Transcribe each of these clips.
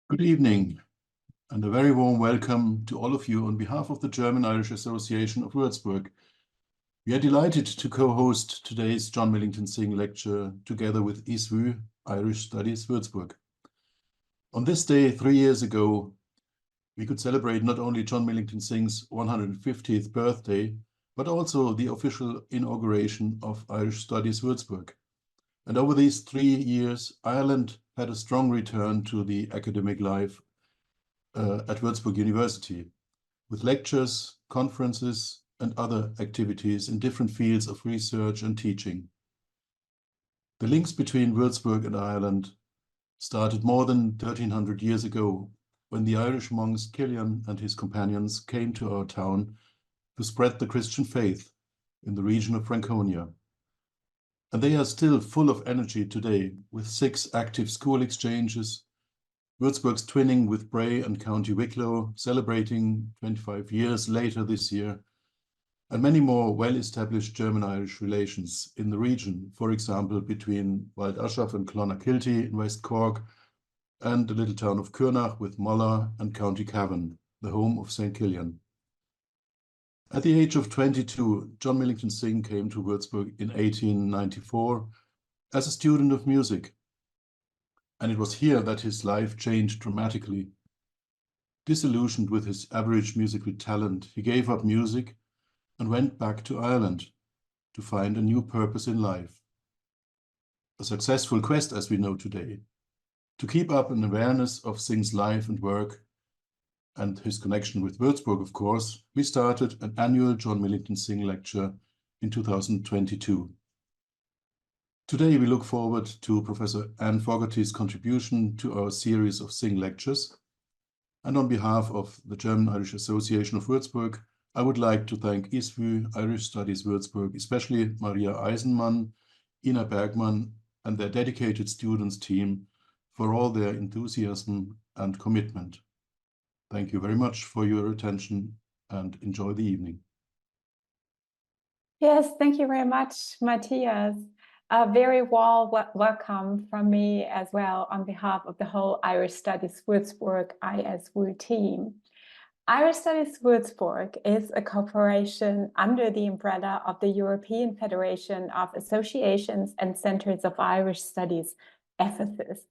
Good evening, and a very warm welcome to all of you on behalf of the German-Irish Association of Würzburg. We are delighted to co-host today's John Millington Synge lecture together with ISWU, Irish Studies Würzburg. On this day, 3 years ago, we could celebrate not only John Millington Synge's 150th birthday, but also the official inauguration of Irish Studies Würzburg. And over these 3 years, Ireland had a strong return to the academic life at Würzburg University, with lectures, conferences, and other activities in different fields of research and teaching. The links between Würzburg and Ireland started more than 1300 years ago, when the Irish monks Cillian and his companions came to our town to spread the Christian faith in the region of Franconia. And they are still full of energy today, with 6 active school exchanges, Würzburg's twinning with Bray and County Wicklow, celebrating 25 years later this year, and many more well-established German-Irish relations in the region, for example, between Wild Ashaf and Clonakilty in West Cork, and the little town of Kurnach with Mulla and County Cavan, the home of St. Cillian. At the age of 22, John Millington Synge came to Würzburg in 1894 as a student of music, and it was here that his life changed dramatically. Disillusioned with his average musical talent, he gave up music and went back to Ireland to find a new purpose in life. A successful quest, as we know today. To keep up an awareness of Synge's life and work, and his connection with Würzburg, of course, we started an annual John Millington Synge lecture in 2022. Today, we look forward to Professor Anne Fogarty's contribution to our series of Synge lectures. And on behalf of the German-Irish Association of Würzburg, I would like to thank ISWU, Irish Studies Würzburg, especially Maria Eisenmann, Ina Bergmann, and their dedicated students team for all their enthusiasm and commitment. Thank you very much for your attention and enjoy the evening. Yes, thank you very much, Matthias. A very warm welcome from me as well on behalf of the whole Irish Studies Würzburg ISWU team. Irish Studies Würzburg is a corporation under the umbrella of the European Federation of Associations and Centres of Irish Studies, Preface,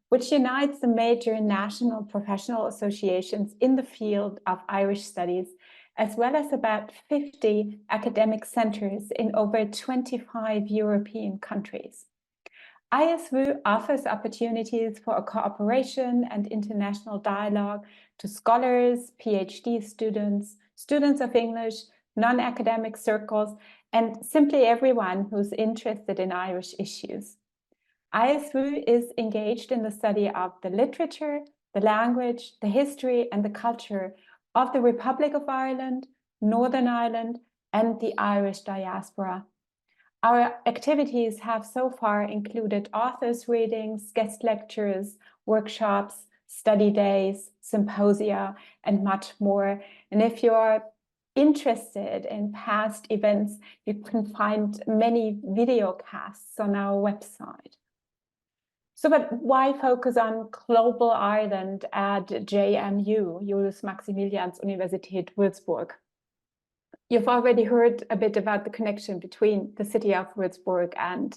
which unites the major national professional associations in the field of Irish studies, as well as about 50 academic centres in over 25 European countries. ISWU offers opportunities for cooperation and international dialogue to scholars, PhD students, students of English, non-academic circles, and simply everyone who's interested in Irish issues. ISWU is engaged in the study of the literature, the language, the history, and the culture of the Republic of Ireland, Northern Ireland, and the Irish diaspora. Our activities have so far included authors' readings, guest lectures, workshops, study days, symposia, and much more. And if you're interested in past events, you can find many video casts on our website. So, but why focus on global Ireland at JMU, Julius Maximilians Universität Würzburg? You've already heard a bit about the connection between the city of Würzburg and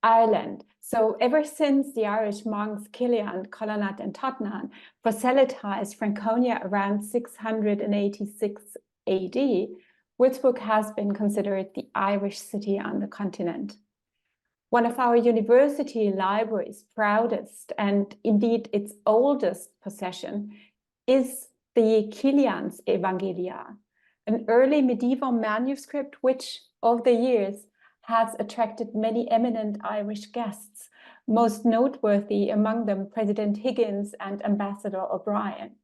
Ireland. So ever since the Irish monks Cillian, Colonat, and Totnan proselytized Franconia around 686 AD, Würzburg has been considered the Irish city on the continent. One of our university library's proudest and indeed its oldest possession is the Cillian's Evangelia, an early medieval manuscript which, over the years, has attracted many eminent Irish guests, most noteworthy among them President Higgins and Ambassador O'Brien.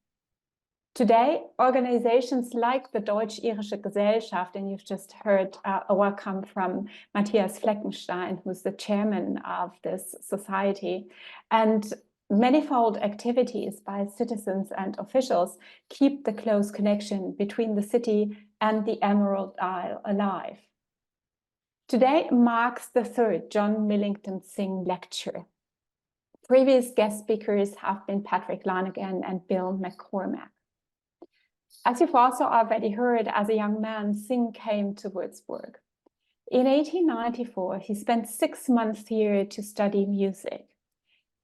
Today, organizations like the Deutsch-Irische Gesellschaft, and you've just heard a welcome from Matthias Fleckenstein, who's the chairman of this society, and manifold activities by citizens and officials keep the close connection between the city and the Emerald Isle alive. Today marks the 3rd John Millington Synge lecture. Previous guest speakers have been Patrick Lonergan and Bill McCormack. As you've also already heard, as a young man, Synge came to Würzburg. In 1894, he spent 6 months here to study music.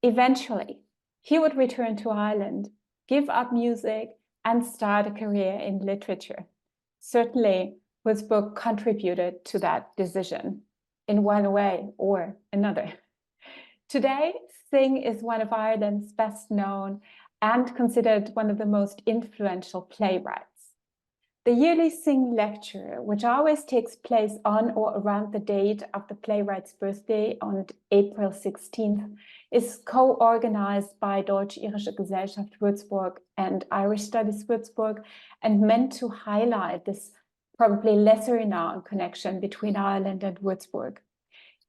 Eventually, he would return to Ireland, give up music, and start a career in literature. Certainly, Würzburg contributed to that decision in one way or another. Today, Synge is one of Ireland's best known and considered one of the most influential playwrights. The yearly Synge lecture, which always takes place on or around the date of the playwright's birthday on April 16th, is co-organized by Deutsch-Irische Gesellschaft Würzburg and Irish Studies Würzburg and meant to highlight this probably lesser known connection between Ireland and Würzburg.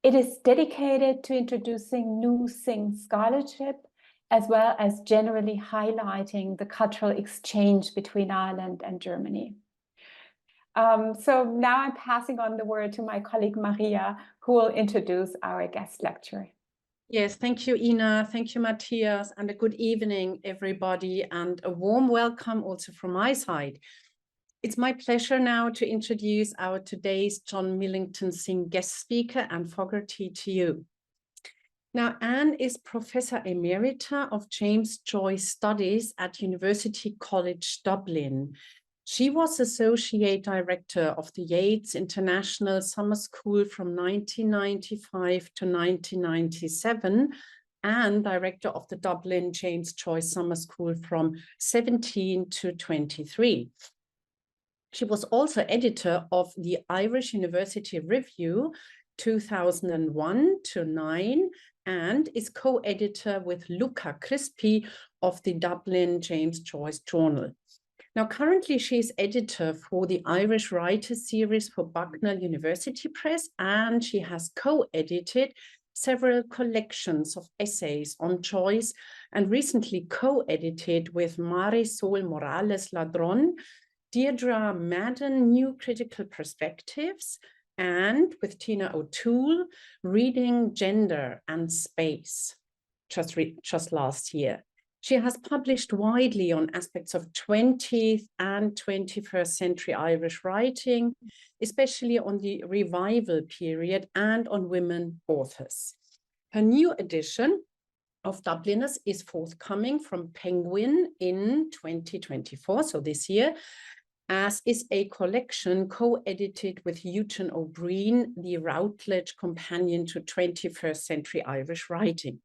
It is dedicated to introducing new Synge scholarship, as well as generally highlighting the cultural exchange between Ireland and Germany. So now I'm passing on the word to my colleague Maria, who will introduce our guest lecturer. Yes, thank you, Ina. Thank you, Matthias, and a good evening, everybody, and a warm welcome also from my side. It's my pleasure now to introduce our today's John Millington Synge guest speaker, Anne Fogarty, to you. Now, Anne is Professor Emerita of James Joyce Studies at University College Dublin. She was Associate Director of the Yeats International Summer School from 1995 to 1997 and Director of the Dublin James Joyce Summer School from 17 to 23. She was also editor of the Irish University Review 2001 to 9 and is co-editor with Luca Crispi of the Dublin James Joyce Journal. Now, currently, she is editor for the Irish Writers Series for Bucknell University Press, and she has co-edited several collections of essays on Joyce and recently co-edited with Marisol Morales Ladron, Deirdre Madden, New Critical Perspectives, and with Tina O'Toole, Reading Gender and Space, just last year. She has published widely on aspects of 20th and 21st century Irish writing, especially on the revival period and on women authors. Her new edition of Dubliners is forthcoming from Penguin in 2024, so this year, as is a collection co-edited with Eugene O'Brien, the Routledge Companion to 21st Century Irish Writing.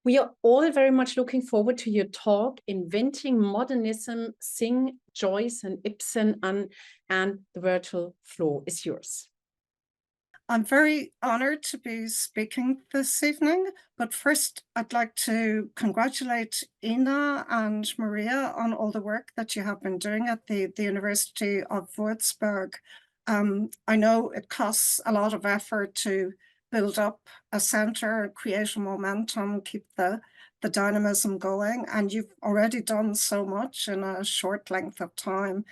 We are all very much looking forward to your talk, Inventing Modernism, Synge, Joyce and Ibsen, and the virtual floor is yours. I'm very honored to be speaking this evening, but first I'd like to congratulate Ina and Maria on all the work that you have been doing at the University of Würzburg. I know it costs a lot of effort to build up a center, create a momentum, keep the dynamism going, and you've already done so much in a short length of time.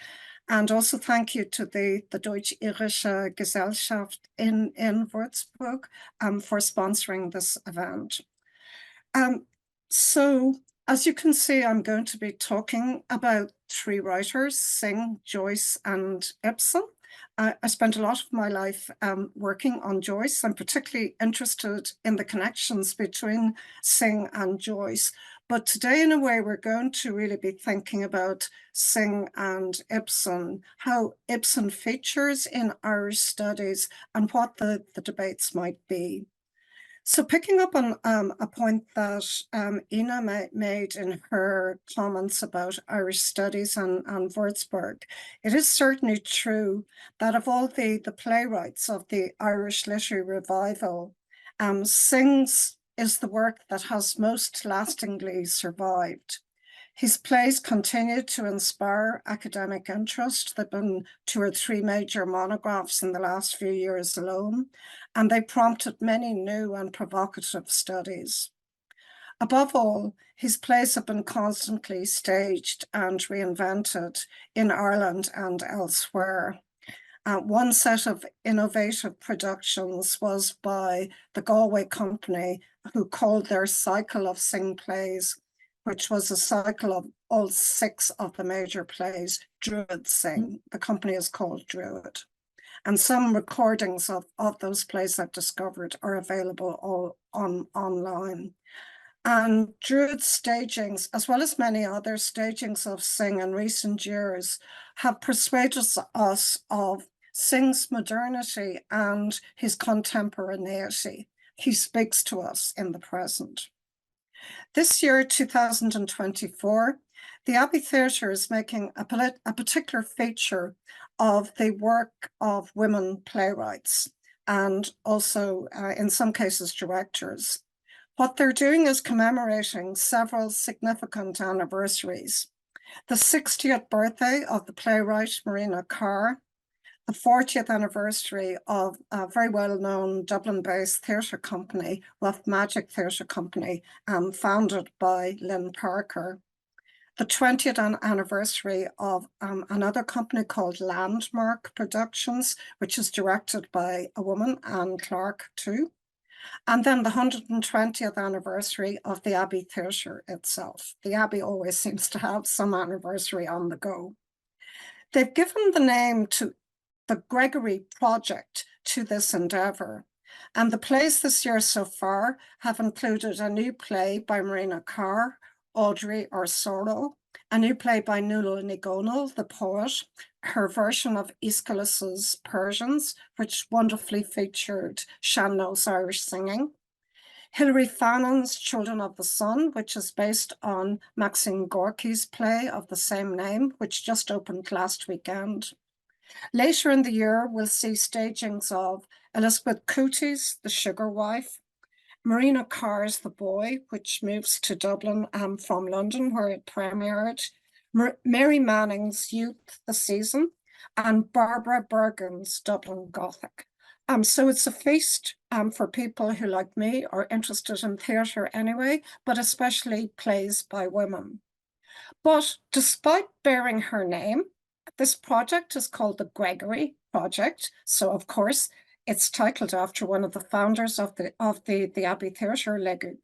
And also thank you to the Deutsch-Irische Gesellschaft in Würzburg for sponsoring this event. So as you can see, I'm going to be talking about 3 writers, Synge, Joyce and Ibsen. I spent a lot of my life working on Joyce. I'm particularly interested in the connections between Synge and Joyce. But today, in a way, we're going to really be thinking about Synge and Ibsen, how Ibsen features in Irish studies and what the debates might be. So picking up on a point that Ina made in her comments about Irish studies and Würzburg, it is certainly true that of all the playwrights of the Irish literary revival, Synge's is the work that has most lastingly survived. His plays continued to inspire academic interest. There have been 2 or 3 major monographs in the last few years alone, and they prompted many new and provocative studies. Above all, his plays have been constantly staged and reinvented in Ireland and elsewhere. One set of innovative productions was by the Galway company, who called their cycle of Synge plays, which was a cycle of all 6 of the major plays, Druid Synge. The company is called Druid. And some recordings of those plays I've discovered are available all online. And Druid stagings, as well as many other stagings of Synge in recent years, have persuaded us of Synge's modernity and his contemporaneity. He speaks to us in the present. This year, 2024, the Abbey Theatre is making a particular feature of the work of women playwrights and also, in some cases, directors. What they're doing is commemorating several significant anniversaries. The 60th birthday of the playwright Marina Carr, the 40th anniversary of a very well-known Dublin-based theatre company, Rough Magic Theatre Company, founded by Lynn Parker. The 20th anniversary of another company called Landmark Productions, which is directed by a woman, Anne Clark, too. And then the 120th anniversary of the Abbey Theatre itself. The Abbey always seems to have some anniversary on the go. They've given the name to the Gregory Project to this endeavour. And the plays this year so far have included a new play by Marina Carr, Audrey or Sorrow, a new play by Nuala Ní Dhomhnaill, the poet, her version of Aeschylus's Persians, which wonderfully featured Shanno's Irish singing, Hilary Fannon's Children of the Sun, which is based on Maxim Gorky's play of the same name, which just opened last weekend. Later in the year, we'll see stagings of Elizabeth Cooty's The Sugar Wife, Marina Carr's The Boy, which moves to Dublin from London, where it premiered, Mary Manning's Youth, The Season, and Barbara Bergen's Dublin Gothic. So it's a feast for people who, like me, are interested in theatre anyway, but especially plays by women. But despite bearing her name, this project is called the Gregory Project. So, of course, it's titled after one of the founders of the Abbey Theatre,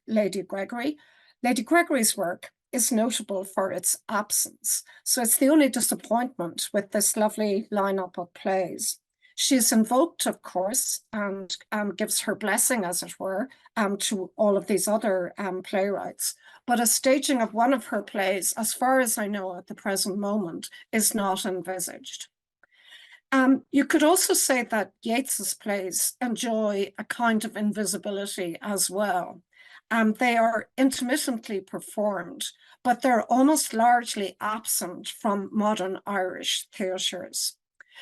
Lady Gregory. Lady Gregory's work is notable for its absence. So it's the only disappointment with this lovely lineup of plays. She's invoked, of course, and gives her blessing, as it were, to all of these other playwrights. But a staging of one of her plays, as far as I know at the present moment, is not envisaged. You could also say that Yeats's plays enjoy a kind of invisibility as well. They are intermittently performed, but they're almost largely absent from modern Irish theatres.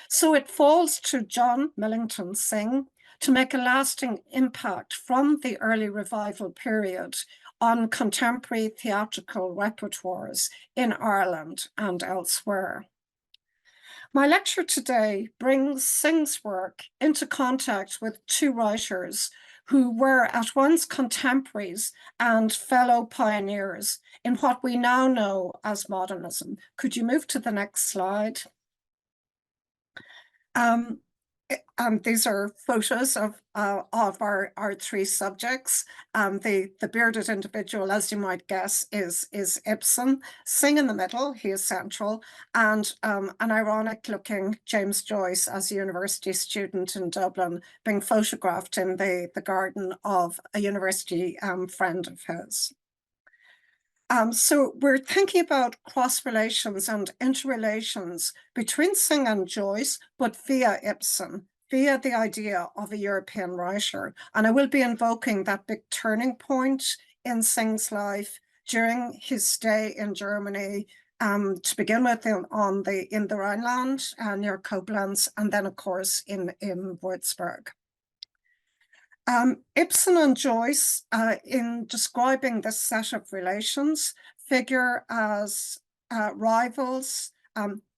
So it falls to John Millington Synge to make a lasting impact from the early revival period on contemporary theatrical repertoires in Ireland and elsewhere. My lecture today brings Synge's work into contact with 2 writers who were at once contemporaries and fellow pioneers in what we now know as modernism. Could you move to the next slide? These are photos of our 3 subjects. The bearded individual, as you might guess, is Ibsen. Synge in the middle, he is central, and an ironic-looking James Joyce as a university student in Dublin being photographed in the garden of a university friend of his. So we're thinking about cross-relations and interrelations between Synge and Joyce, but via Ibsen, via the idea of a European writer. And I will be invoking that big turning point in Synge's life during his stay in Germany, to begin with in the Rhineland, near Koblenz, and then, of course, in Würzburg. Ibsen and Joyce, in describing this set of relations, figure as rivals.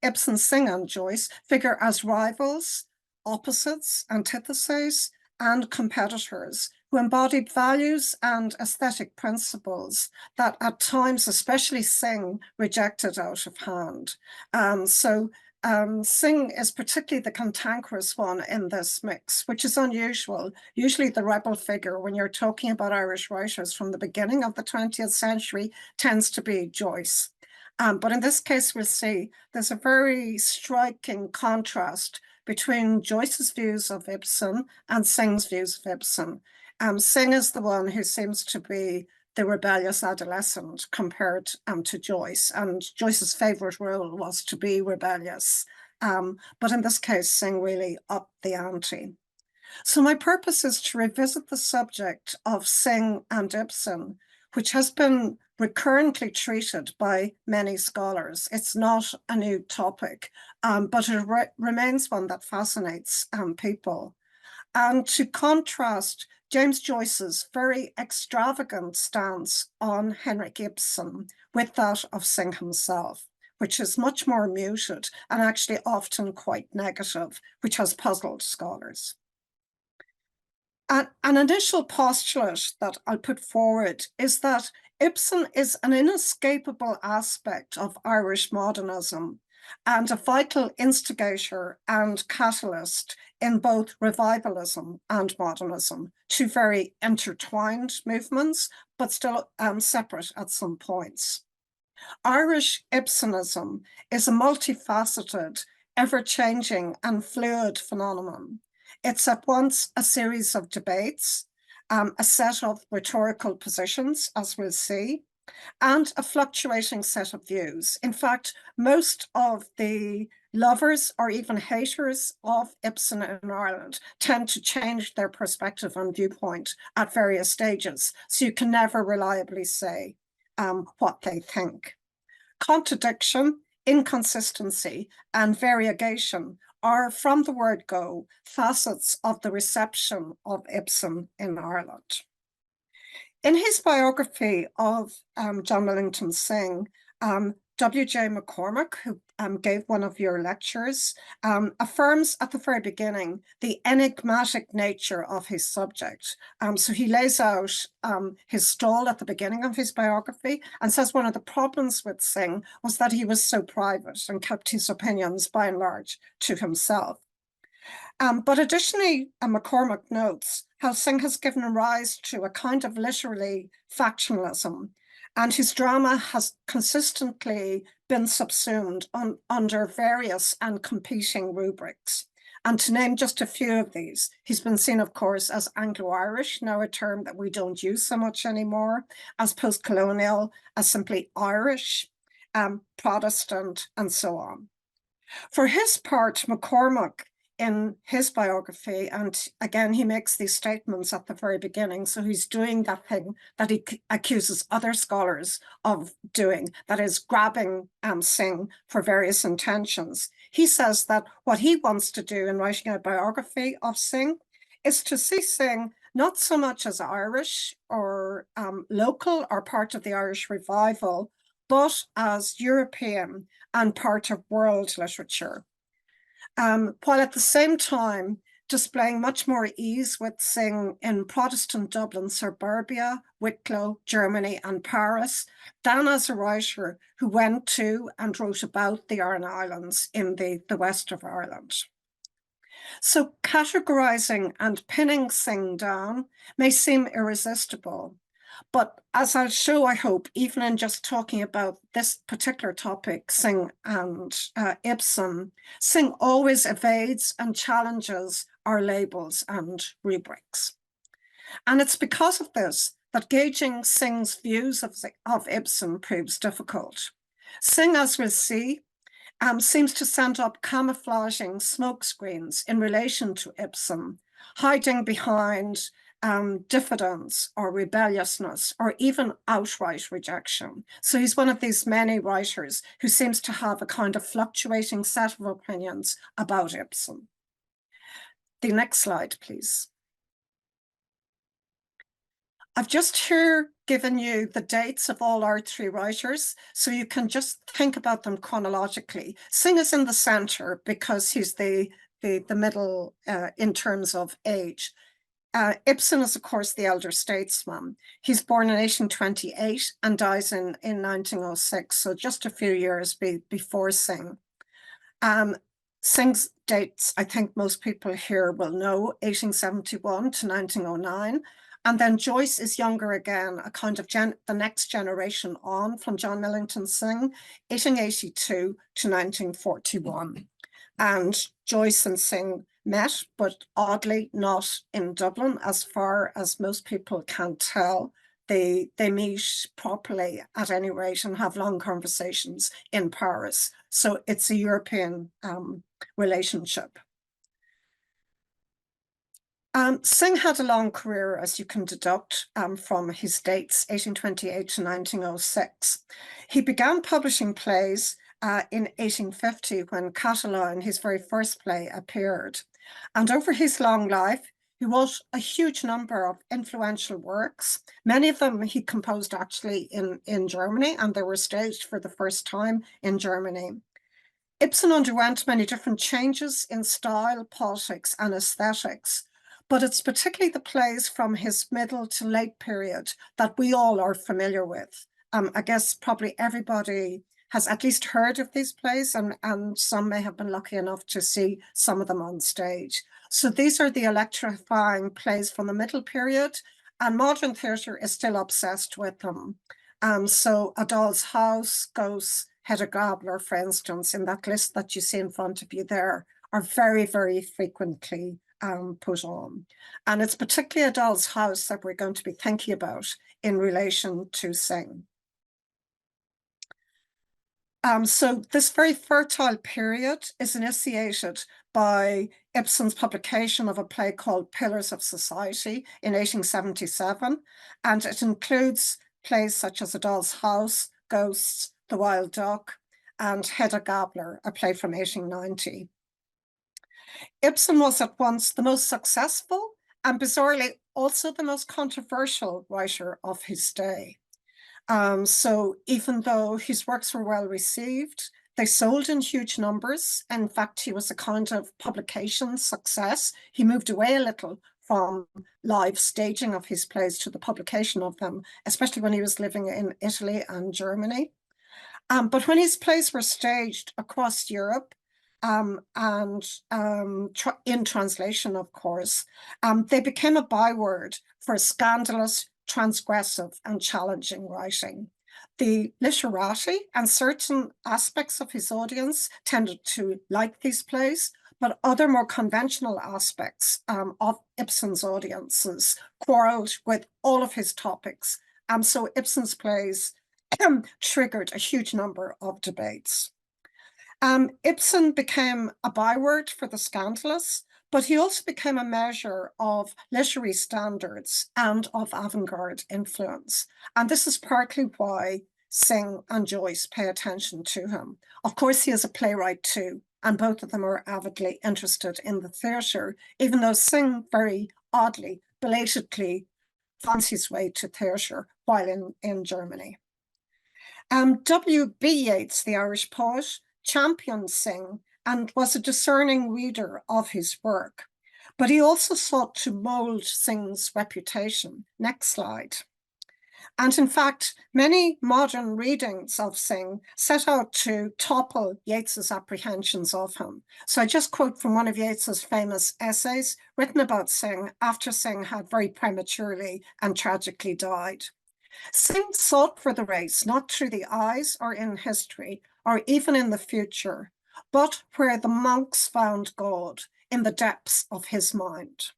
Ibsen, Synge, and Joyce figure as rivals, opposites, antitheses, and competitors who embodied values and aesthetic principles that at times, especially Synge, rejected out of hand. So Synge is particularly the cantankerous one in this mix, which is unusual. Usually the rebel figure, when you're talking about Irish writers from the beginning of the 20th century, tends to be Joyce. But in this case, we'll see there's a very striking contrast between Joyce's views of Ibsen and Synge's views of Ibsen. Synge is the one who seems to be the rebellious adolescent compared to Joyce, and Joyce's favorite role was to be rebellious. But in this case, Synge really upped the ante. So my purpose is to revisit the subject of Synge and Ibsen, which has been recurrently treated by many scholars. It's not a new topic, but it remains one that fascinates people. And to contrast James Joyce's very extravagant stance on Henrik Ibsen with that of Synge himself, which is much more muted and actually often quite negative, which has puzzled scholars. An initial postulate that I'll put forward is that Ibsen is an inescapable aspect of Irish modernism and a vital instigator and catalyst in both revivalism and modernism, two very intertwined movements, but still separate at some points. Irish Ibsenism is a multifaceted, ever-changing and fluid phenomenon. It's at once a series of debates, a set of rhetorical positions, as we'll see, and a fluctuating set of views. In fact, most of the lovers or even haters of Ibsen in Ireland tend to change their perspective and viewpoint at various stages, so you can never reliably say what they think. Contradiction, inconsistency, and variegation are, from the word go, facets of the reception of Ibsen in Ireland. In his biography of John Millington Synge, W.J. McCormack, who gave one of your lectures, affirms at the very beginning the enigmatic nature of his subject. So he lays out his stall at the beginning of his biography and says one of the problems with Synge was that he was so private and kept his opinions by and large to himself. But additionally, McCormack notes how Synge has given rise to a kind of literary factionalism, and his drama has consistently been subsumed under various and competing rubrics. And to name just a few of these, he's been seen, of course, as Anglo-Irish, now a term that we don't use so much anymore, as post-colonial, as simply Irish, Protestant, and so on. For his part, McCormack, in his biography, and again, he makes these statements at the very beginning, so he's doing that thing that he accuses other scholars of doing, that is grabbing Synge for various intentions. He says that what he wants to do in writing a biography of Synge is to see Synge not so much as Irish or local or part of the Irish revival, but as European and part of world literature. While at the same time displaying much more ease with Synge in Protestant Dublin suburbia, Wicklow, Germany, and Paris, than as a writer who went to and wrote about the Aran Islands in the west of Ireland. So categorizing and pinning Synge down may seem irresistible, but as I'll show, I hope, even in just talking about this particular topic, Synge and Ibsen, Synge always evades and challenges our labels and rubrics. And it's because of this that gauging Synge's views of Ibsen proves difficult. Synge, as we'll see, seems to send up camouflaging smokescreens in relation to Ibsen, hiding behind diffidence or rebelliousness or even outright rejection. So he's one of these many writers who seems to have a kind of fluctuating set of opinions about Ibsen. The next slide, please. I've just here given you the dates of all our three writers, so you can just think about them chronologically. Synge is in the center because he's the middle in terms of age. Ibsen is, of course, the elder statesman. He's born in 1828 and dies in 1906, so just a few years before Synge. Synge's dates, I think most people here will know, 1871 to 1909. And then Joyce is younger again, a kind of the next generation on from John Millington Synge, 1882 to 1941. And Joyce and Synge met, but oddly not in Dublin, as far as most people can tell. They meet properly at any rate and have long conversations in Paris. So it's a European relationship. Synge had a long career, as you can deduct from his dates, 1828 to 1906. He began publishing plays in 1850 when Catiline, his very first play, appeared. And over his long life, he wrote a huge number of influential works. Many of them he composed actually in Germany, and they were staged for the first time in Germany. Ibsen underwent many different changes in style, politics, and aesthetics, but it's particularly the plays from his middle to late period that we all are familiar with. I guess probably everybody has at least heard of these plays, and some may have been lucky enough to see some of them on stage. So these are the electrifying plays from the middle period, and modern theatre is still obsessed with them. So A Doll's House, Ghosts, Hedda Gabler, for instance, in that list that you see in front of you there, are very, very frequently put on. And it's particularly A Doll's House that we're going to be thinking about in relation to Synge. So this very fertile period is initiated by Ibsen's publication of a play called Pillars of Society in 1877, and it includes plays such as A Doll's House, Ghosts, The Wild Duck, and Hedda Gabler, a play from 1890. Ibsen was at once the most successful and bizarrely also the most controversial writer of his day. So even though his works were well received, they sold in huge numbers. In fact, he was a kind of publication success. He moved away a little from live staging of his plays to the publication of them, especially when he was living in Italy and Germany. But when his plays were staged across Europe, and in translation, of course, they became a byword for scandalous, transgressive, and challenging writing. The literati and certain aspects of his audience tended to like these plays, but other more conventional aspects of Ibsen's audiences quarreled with all of his topics. So Ibsen's plays triggered a huge number of debates. Ibsen became a byword for the scandalous, but he also became a measure of literary standards and of avant-garde influence. And this is partly why Synge and Joyce pay attention to him. Of course, he is a playwright too, and both of them are avidly interested in the theatre, even though Synge very oddly, belatedly finds his way to theatre while in Germany. W.B. Yeats, the Irish poet, championed Synge and was a discerning reader of his work, but he also sought to mold Synge's reputation. Next slide. And in fact, many modern readings of Synge set out to topple Yeats's apprehensions of him. So I just quote from one of Yeats's famous essays written about Synge after Synge had very prematurely and tragically died. Synge sought for the race, not through the eyes or in history, or even in the future, but where the monks found God, in the depths of his mind.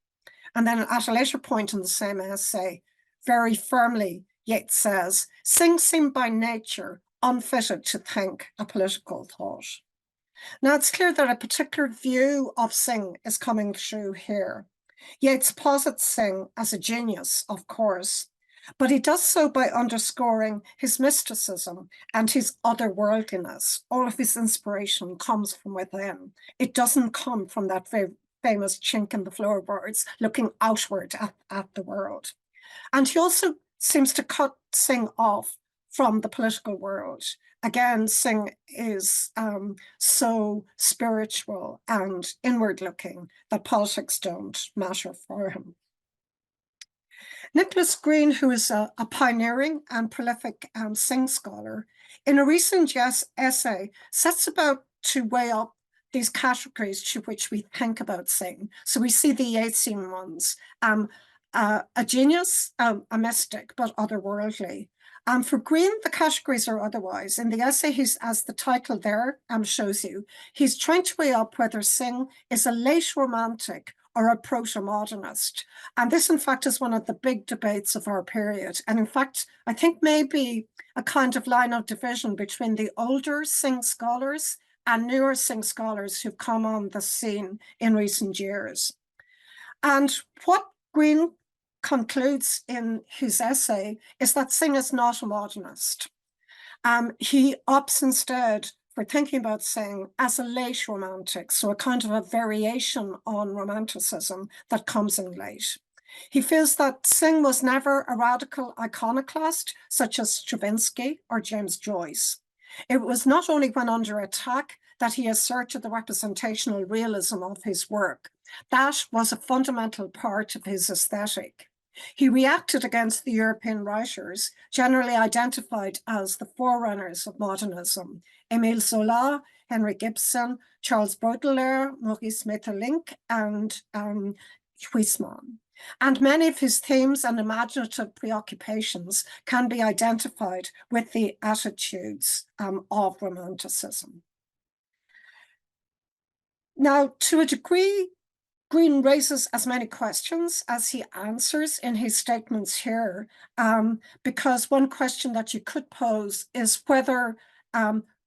And then at a later point in the same essay, very firmly, Yeats says, Synge seemed by nature unfitted to think a political thought. Now it's clear that a particular view of Synge is coming through here. Yeats posits Synge as a genius, of course, but he does so by underscoring his mysticism and his otherworldliness. All of his inspiration comes from within. It doesn't come from that very famous chink in the floorboards looking outward at the world. And he also seems to cut Synge off from the political world. Again, Synge is so spiritual and inward-looking that politics don't matter for him. Nicholas Green, who is a pioneering and prolific Synge scholar, in a recent essay sets about to weigh up these categories to which we think about Synge. So we see the Yeatsian ones, a genius, a mystic, but otherworldly. For Green, the categories are otherwise. In the essay, he's, as the title there shows you, he's trying to weigh up whether Synge is a late romantic or a proto-modernist. And this, in fact, is one of the big debates of our period. And in fact, I think maybe a kind of line of division between the older Synge scholars and newer Synge scholars who've come on the scene in recent years. And what Green concludes in his essay is that Synge is not a modernist. He opts instead for thinking about Synge as a late romantic, so a kind of a variation on romanticism that comes in late. He feels that Synge was never a radical iconoclast such as Stravinsky or James Joyce. It was not only when under attack that he asserted the representational realism of his work. That was a fundamental part of his aesthetic. He reacted against the European writers, generally identified as the forerunners of modernism: Émile Zola, Henrik Ibsen, Charles Baudelaire, Maurice Maeterlinck, and Huysmans. And many of his themes and imaginative preoccupations can be identified with the attitudes of Romanticism. Now, to a degree, Green raises as many questions as he answers in his statements here, because one question that you could pose is whether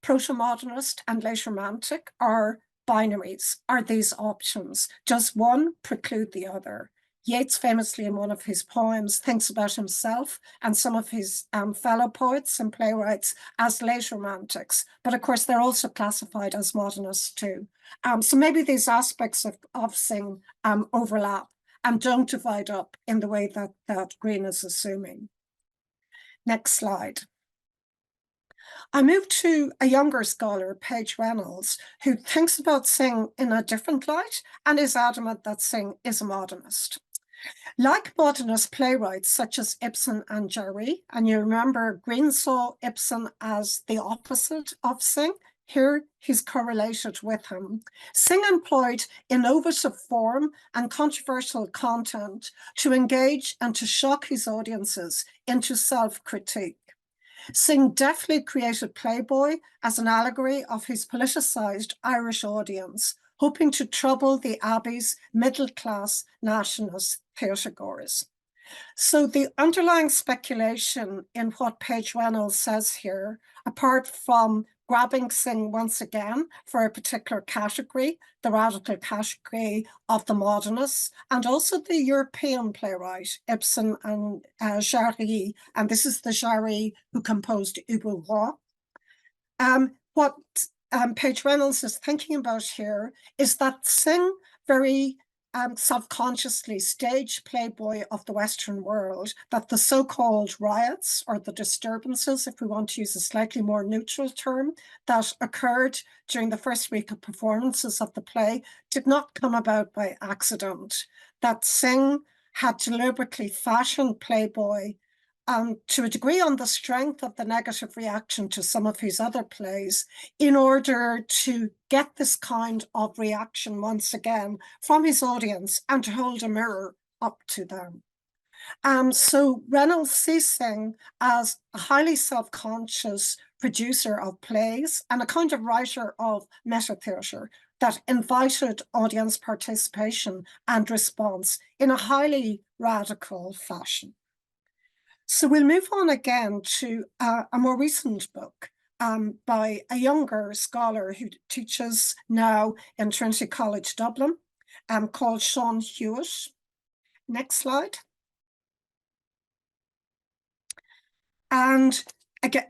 proto-modernist and late romantic are binaries. Are these options? Does one preclude the other? Yeats famously, in one of his poems, thinks about himself and some of his fellow poets and playwrights as late romantics, but of course they're also classified as modernists too. So maybe these aspects of Synge overlap and don't divide up in the way that Green is assuming. Next slide. I move to a younger scholar, Paige Reynolds, who thinks about Synge in a different light and is adamant that Synge is a modernist. Like modernist playwrights such as Ibsen and Jarry, and you remember Green saw Ibsen as the opposite of Synge, here he's correlated with him. Synge employed innovative form and controversial content to engage and to shock his audiences into self-critique. Synge deftly created Playboy as an allegory of his politicized Irish audience, hoping to trouble the Abbey's middle-class nationalist theatregoers. So the underlying speculation in what Paige Reynolds says here, apart from grabbing Synge once again for a particular category, the radical category of the modernists, and also the European playwright, Ibsen and Jarry, and this is the Jarry who composed Ubu Roi. What Paige Reynolds is thinking about here is that Synge very self-consciously staged Playboy of the Western world, that the so-called riots or the disturbances, if we want to use a slightly more neutral term, that occurred during the first week of performances of the play did not come about by accident, that Synge had deliberately fashioned Playboy to a degree on the strength of the negative reaction to some of his other plays in order to get this kind of reaction once again from his audience and to hold a mirror up to them. So Reynolds sees Synge as a highly self-conscious producer of plays and a kind of writer of meta-theatre that invited audience participation and response in a highly radical fashion. So we'll move on again to a more recent book by a younger scholar who teaches now in Trinity College Dublin, called Sean Hewitt. Next slide. And again,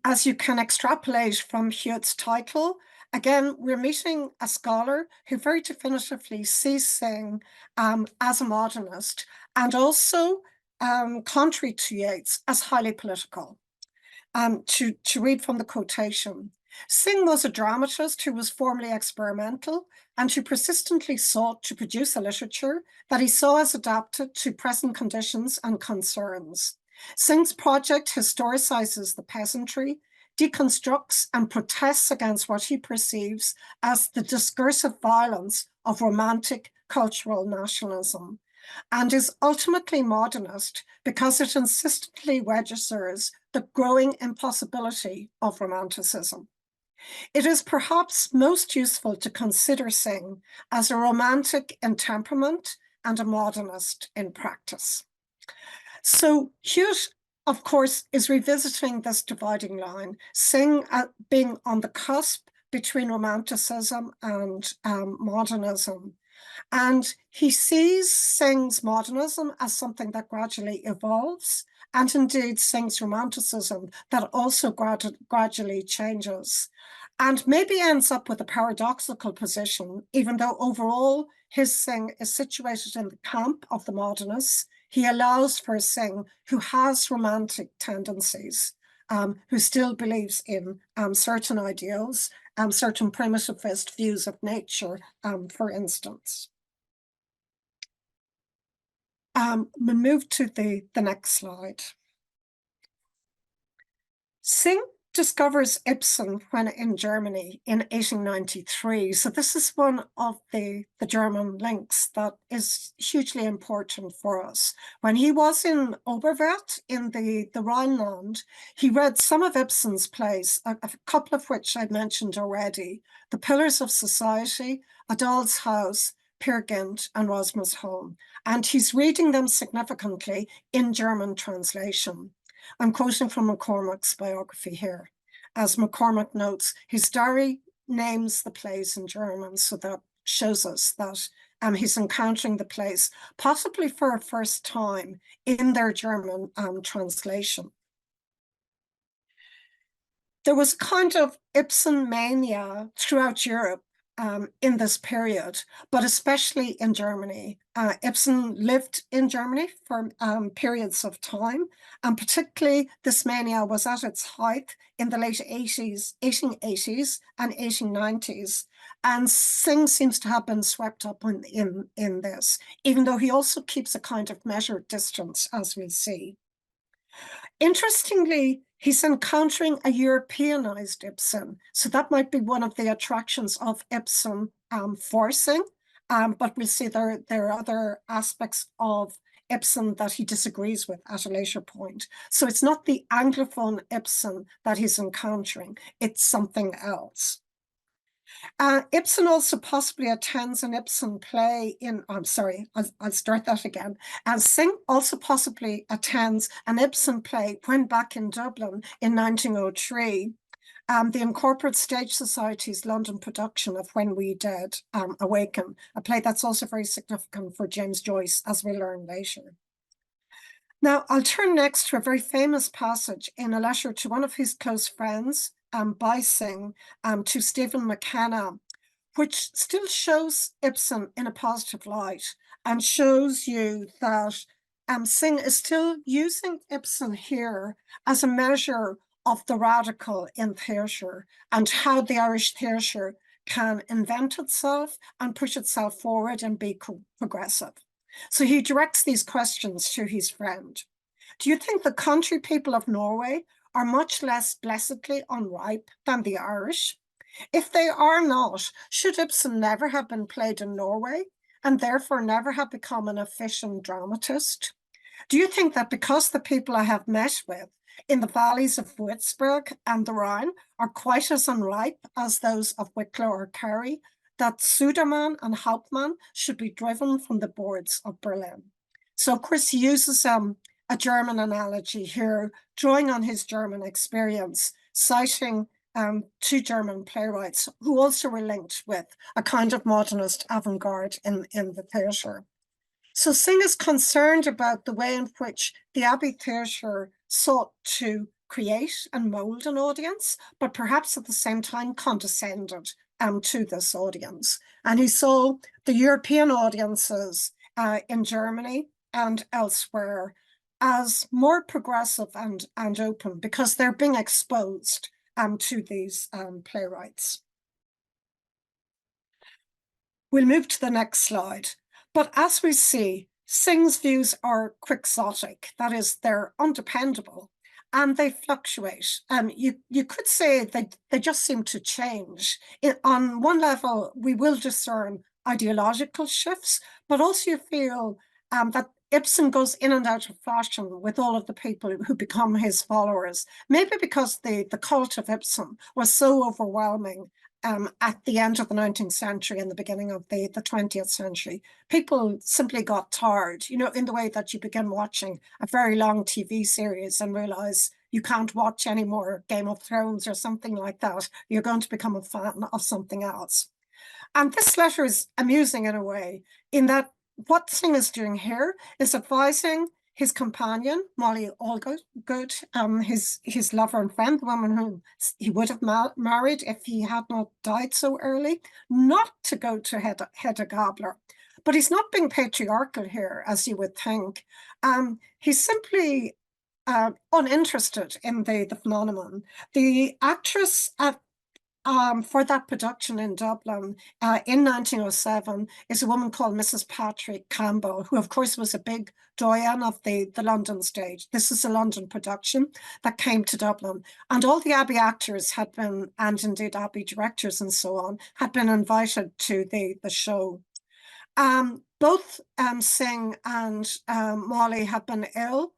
as you can extrapolate from Hewitt's title, again, we're meeting a scholar who very definitively sees Synge as a modernist and also, contrary to Yeats, as highly political. To read from the quotation, Synge was a dramatist who was formally experimental and who persistently sought to produce a literature that he saw as adapted to present conditions and concerns. Synge's project historicizes the peasantry, deconstructs and protests against what he perceives as the discursive violence of romantic cultural nationalism, and is ultimately modernist because it insistently registers the growing impossibility of romanticism. It is perhaps most useful to consider Synge as a romantic in temperament and a modernist in practice. So Hewitt, of course, is revisiting this dividing line, Synge being on the cusp between romanticism and modernism. And he sees Synge's modernism as something that gradually evolves, and indeed Synge's romanticism that also gradually changes, and maybe ends up with a paradoxical position, even though overall his Synge is situated in the camp of the modernists. He allows for Synge, who has romantic tendencies, who still believes in certain ideals, certain primitivist views of nature, for instance. We move to the next slide. Synge discovers Ibsen when in Germany in 1893. So this is one of the German links that is hugely important for us. When he was in Oberwert in the Rhineland, he read some of Ibsen's plays, a couple of which I mentioned already, The Pillars of Society, A Doll's House, Peer Gynt, and Rosmer's Home. And he's reading them significantly in German translation. I'm quoting from McCormack's biography here. As McCormack notes, his diary names the plays in German, so that shows us that he's encountering the plays, possibly for a first time, in their German translation. There was kind of Ibsen mania throughout Europe in this period, but especially in Germany. Ibsen lived in Germany for periods of time, and particularly this mania was at its height in the late 1880s and 1890s. And Synge seems to have been swept up in this, even though he also keeps a kind of measured distance, as we'll see. Interestingly, he's encountering a Europeanized Ibsen. So that might be one of the attractions of Ibsen for Synge, but we'll see there are other aspects of Ibsen that he disagrees with at a later point. So it's not the Anglophone Ibsen that he's encountering, it's something else. Ibsen also possibly attends an Ibsen play in, I'm sorry, I'll start that again. And Synge also possibly attends an Ibsen play when back in Dublin in 1903, the Incorporate Stage Society's London production of When We Dead Awaken, a play that's also very significant for James Joyce, as we'll learn later. Now, I'll turn next to a very famous passage in a letter to one of his close friends, by Synge, to Stephen McKenna, which still shows Ibsen in a positive light and shows you that Synge is still using Ibsen here as a measure of the radical in theatre and how the Irish theatre can invent itself and push itself forward and be progressive. So he directs these questions to his friend. Do you think the country people of Norway are much less blessedly unripe than the Irish? If they are not, should Ibsen never have been played in Norway and therefore never have become an efficient dramatist? Do you think that because the people I have met with in the valleys of Würzburg and the Rhine are quite as unripe as those of Wicklow or Kerry, that Sudermann and Hauptmann should be driven from the boards of Berlin? So of course he uses a German analogy here, drawing on his German experience, citing two German playwrights who also were linked with a kind of modernist avant-garde in the theatre. So Synge is concerned about the way in which the Abbey Theatre sought to create and mold an audience, but perhaps at the same time condescended to this audience. And he saw the European audiences in Germany and elsewhere as more progressive and open because they're being exposed to these playwrights. We'll move to the next slide. But as we see, Synge's views are quixotic, that is, they're undependable. and they fluctuate. You could say they just seem to change. On one level, we will discern ideological shifts, but also you feel that Ibsen goes in and out of fashion with all of the people who become his followers, maybe because the cult of Ibsen was so overwhelming at the end of the 19th century and the beginning of the 20th century. People simply got tired, you know, in the way that you begin watching a very long TV series and realize you can't watch any more Game of Thrones or something like that. You're going to become a fan of something else. And this letter is amusing in a way, in that what Synge is doing here is advising his companion, Molly Allgood, his lover and friend, the woman whom he would have married if he had not died so early, not to go to Hedda Gabler. But he's not being patriarchal here, as you would think. He's simply uninterested in the phenomenon. The actress for that production in Dublin in 1907 is a woman called Mrs. Patrick Campbell, who of course was a big doyen of the London stage. This is a London production that came to Dublin, and all the Abbey actors had been, and indeed Abbey directors and so on, had been invited to the show. Both Synge and Molly have been ill,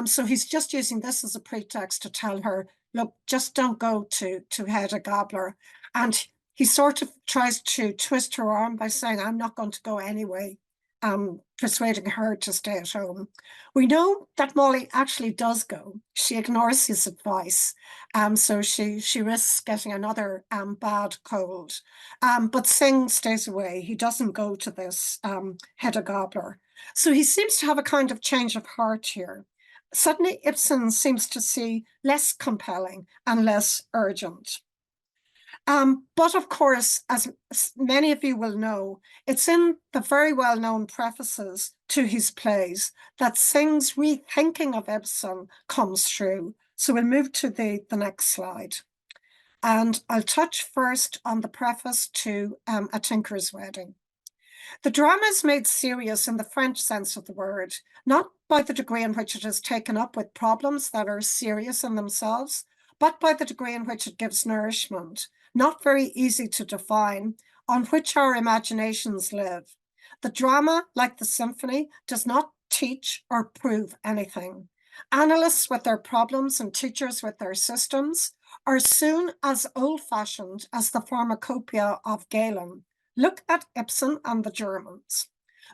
so he's just using this as a pretext to tell her, look, just don't go to Hedda Gabler. And he sort of tries to twist her arm by saying, I'm not going to go anyway, persuading her to stay at home. We know that Molly actually does go. She ignores his advice, so she risks getting another bad cold. But Synge stays away. He doesn't go to this Hedda Gabler. So he seems to have a kind of change of heart here. Suddenly, Ibsen seems to see less compelling and less urgent. But of course, as many of you will know, it's in the very well-known prefaces to his plays that Synge's rethinking of Ibsen comes through. So we'll move to the next slide. And I'll touch first on the preface to A Tinker's Wedding. The drama is made serious in the French sense of the word, not by the degree in which it is taken up with problems that are serious in themselves, but by the degree in which it gives nourishment, not very easy to define, on which our imaginations live. The drama, like the symphony, does not teach or prove anything. Analysts with their problems and teachers with their systems are soon as old-fashioned as the pharmacopoeia of Galen. Look at Ibsen and the Germans.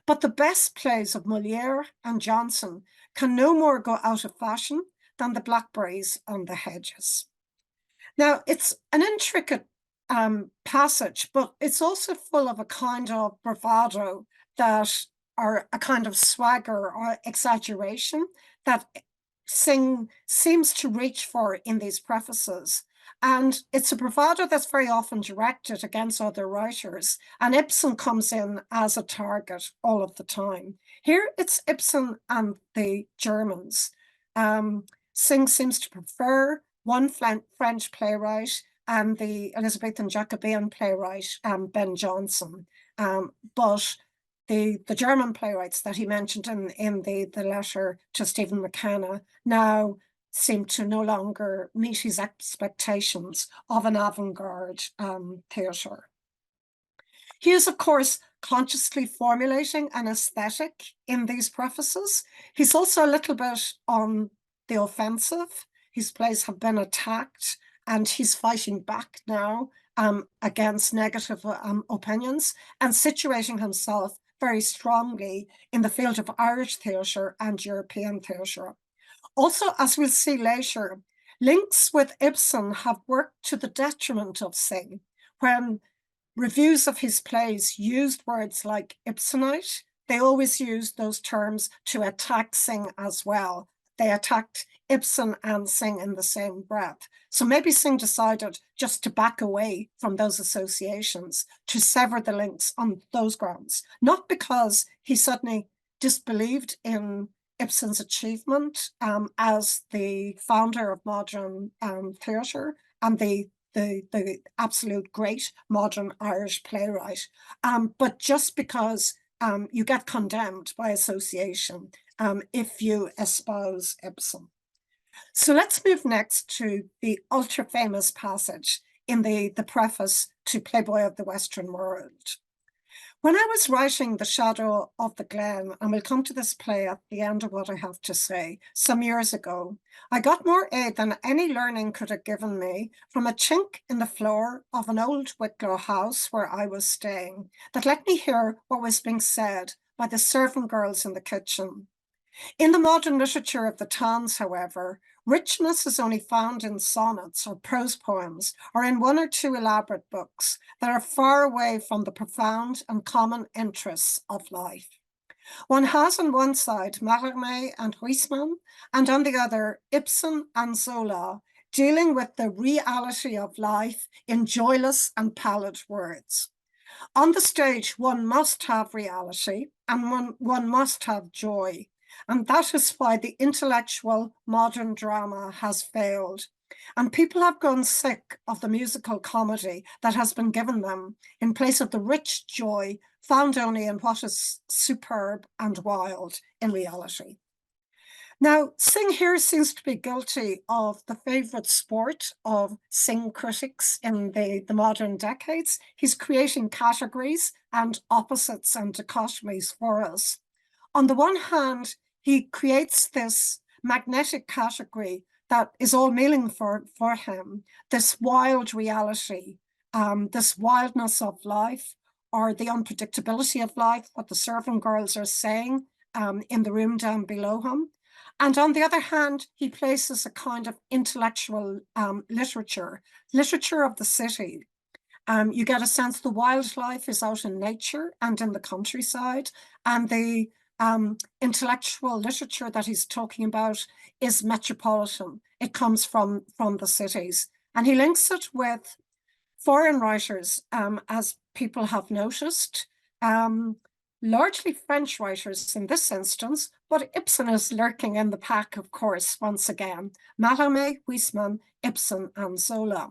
But the best plays of Molière and Jonson can no more go out of fashion than the blackberries on the hedges. Now, it's an intricate passage, but it's also full of a kind of bravado or a kind of swagger or exaggeration that Synge seems to reach for in these prefaces. And it's a bravado that's very often directed against other writers. And Ibsen comes in as a target all of the time. Here it's Ibsen and the Germans. Synge seems to prefer one French playwright and the Elizabethan Jacobean playwright, Ben Jonson. But the German playwrights that he mentioned in the letter to Stephen McKenna now seem to no longer meet his expectations of an avant-garde theatre. He is, of course, consciously formulating an aesthetic in these prefaces. He's also a little bit on the offensive. His plays have been attacked, and he's fighting back now against negative opinions and situating himself very strongly in the field of Irish theatre and European theatre. Also, as we'll see later, links with Ibsen have worked to the detriment of Synge. When reviews of his plays used words like Ibsenite, they always used those terms to attack Synge as well. They attacked Ibsen and Synge in the same breath. So maybe Synge decided just to back away from those associations, to sever the links on those grounds, not because he suddenly disbelieved in Ibsen's achievement as the founder of modern theatre and the absolute great modern Irish playwright, but just because you get condemned by association if you espouse Ibsen. So let's move next to the ultra-famous passage in the preface to Playboy of the Western World. When I was writing The Shadow of the Glen, and we'll come to this play at the end of what I have to say, some years ago, I got more aid than any learning could have given me from a chink in the floor of an old Wicklow house where I was staying that let me hear what was being said by the servant girls in the kitchen. In the modern literature of the towns, however, richness is only found in sonnets or prose poems or in one or two elaborate books that are far away from the profound and common interests of life. One has on one side Maeterlinck and Huysmans, and on the other Ibsen and Zola, dealing with the reality of life in joyless and pallid words. On the stage, one must have reality and one must have joy. And that is why the intellectual modern drama has failed. And people have grown sick of the musical comedy that has been given them in place of the rich joy found only in what is superb and wild in reality. Now, Synge here seems to be guilty of the favorite sport of Synge critics in the modern decades. He's creating categories and opposites and dichotomies for us. On the one hand, he creates this magnetic category that is all meaning for him, this wild reality, this wildness of life, or the unpredictability of life, what the servant girls are saying in the room down below him. And on the other hand, he places a kind of intellectual literature of the city. You get a sense the wildlife is out in nature and in the countryside, and the intellectual literature that he's talking about is metropolitan. It comes from the cities. And he links it with foreign writers, as people have noticed, largely French writers in this instance, but Ibsen is lurking in the pack, of course, once again. Maeterlinck, Huysmans, Ibsen, and Zola.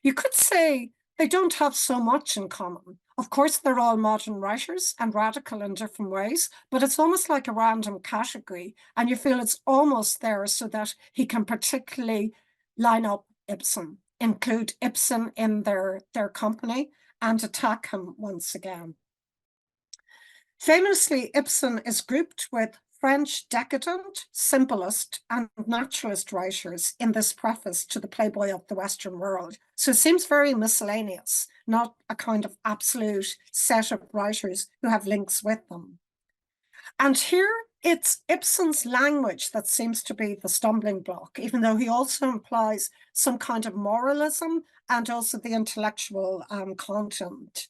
You could say they don't have so much in common. Of course, they're all modern writers and radical in different ways, but it's almost like a random category, and you feel it's almost there so that he can particularly line up Ibsen, include Ibsen in their company, and attack him once again. Famously, Ibsen is grouped with French decadent, symbolist, and naturalist writers in this preface to the Playboy of the Western World. So it seems very miscellaneous, not a kind of absolute set of writers who have links with them. And here it's Ibsen's language that seems to be the stumbling block, even though he also implies some kind of moralism and also the intellectual content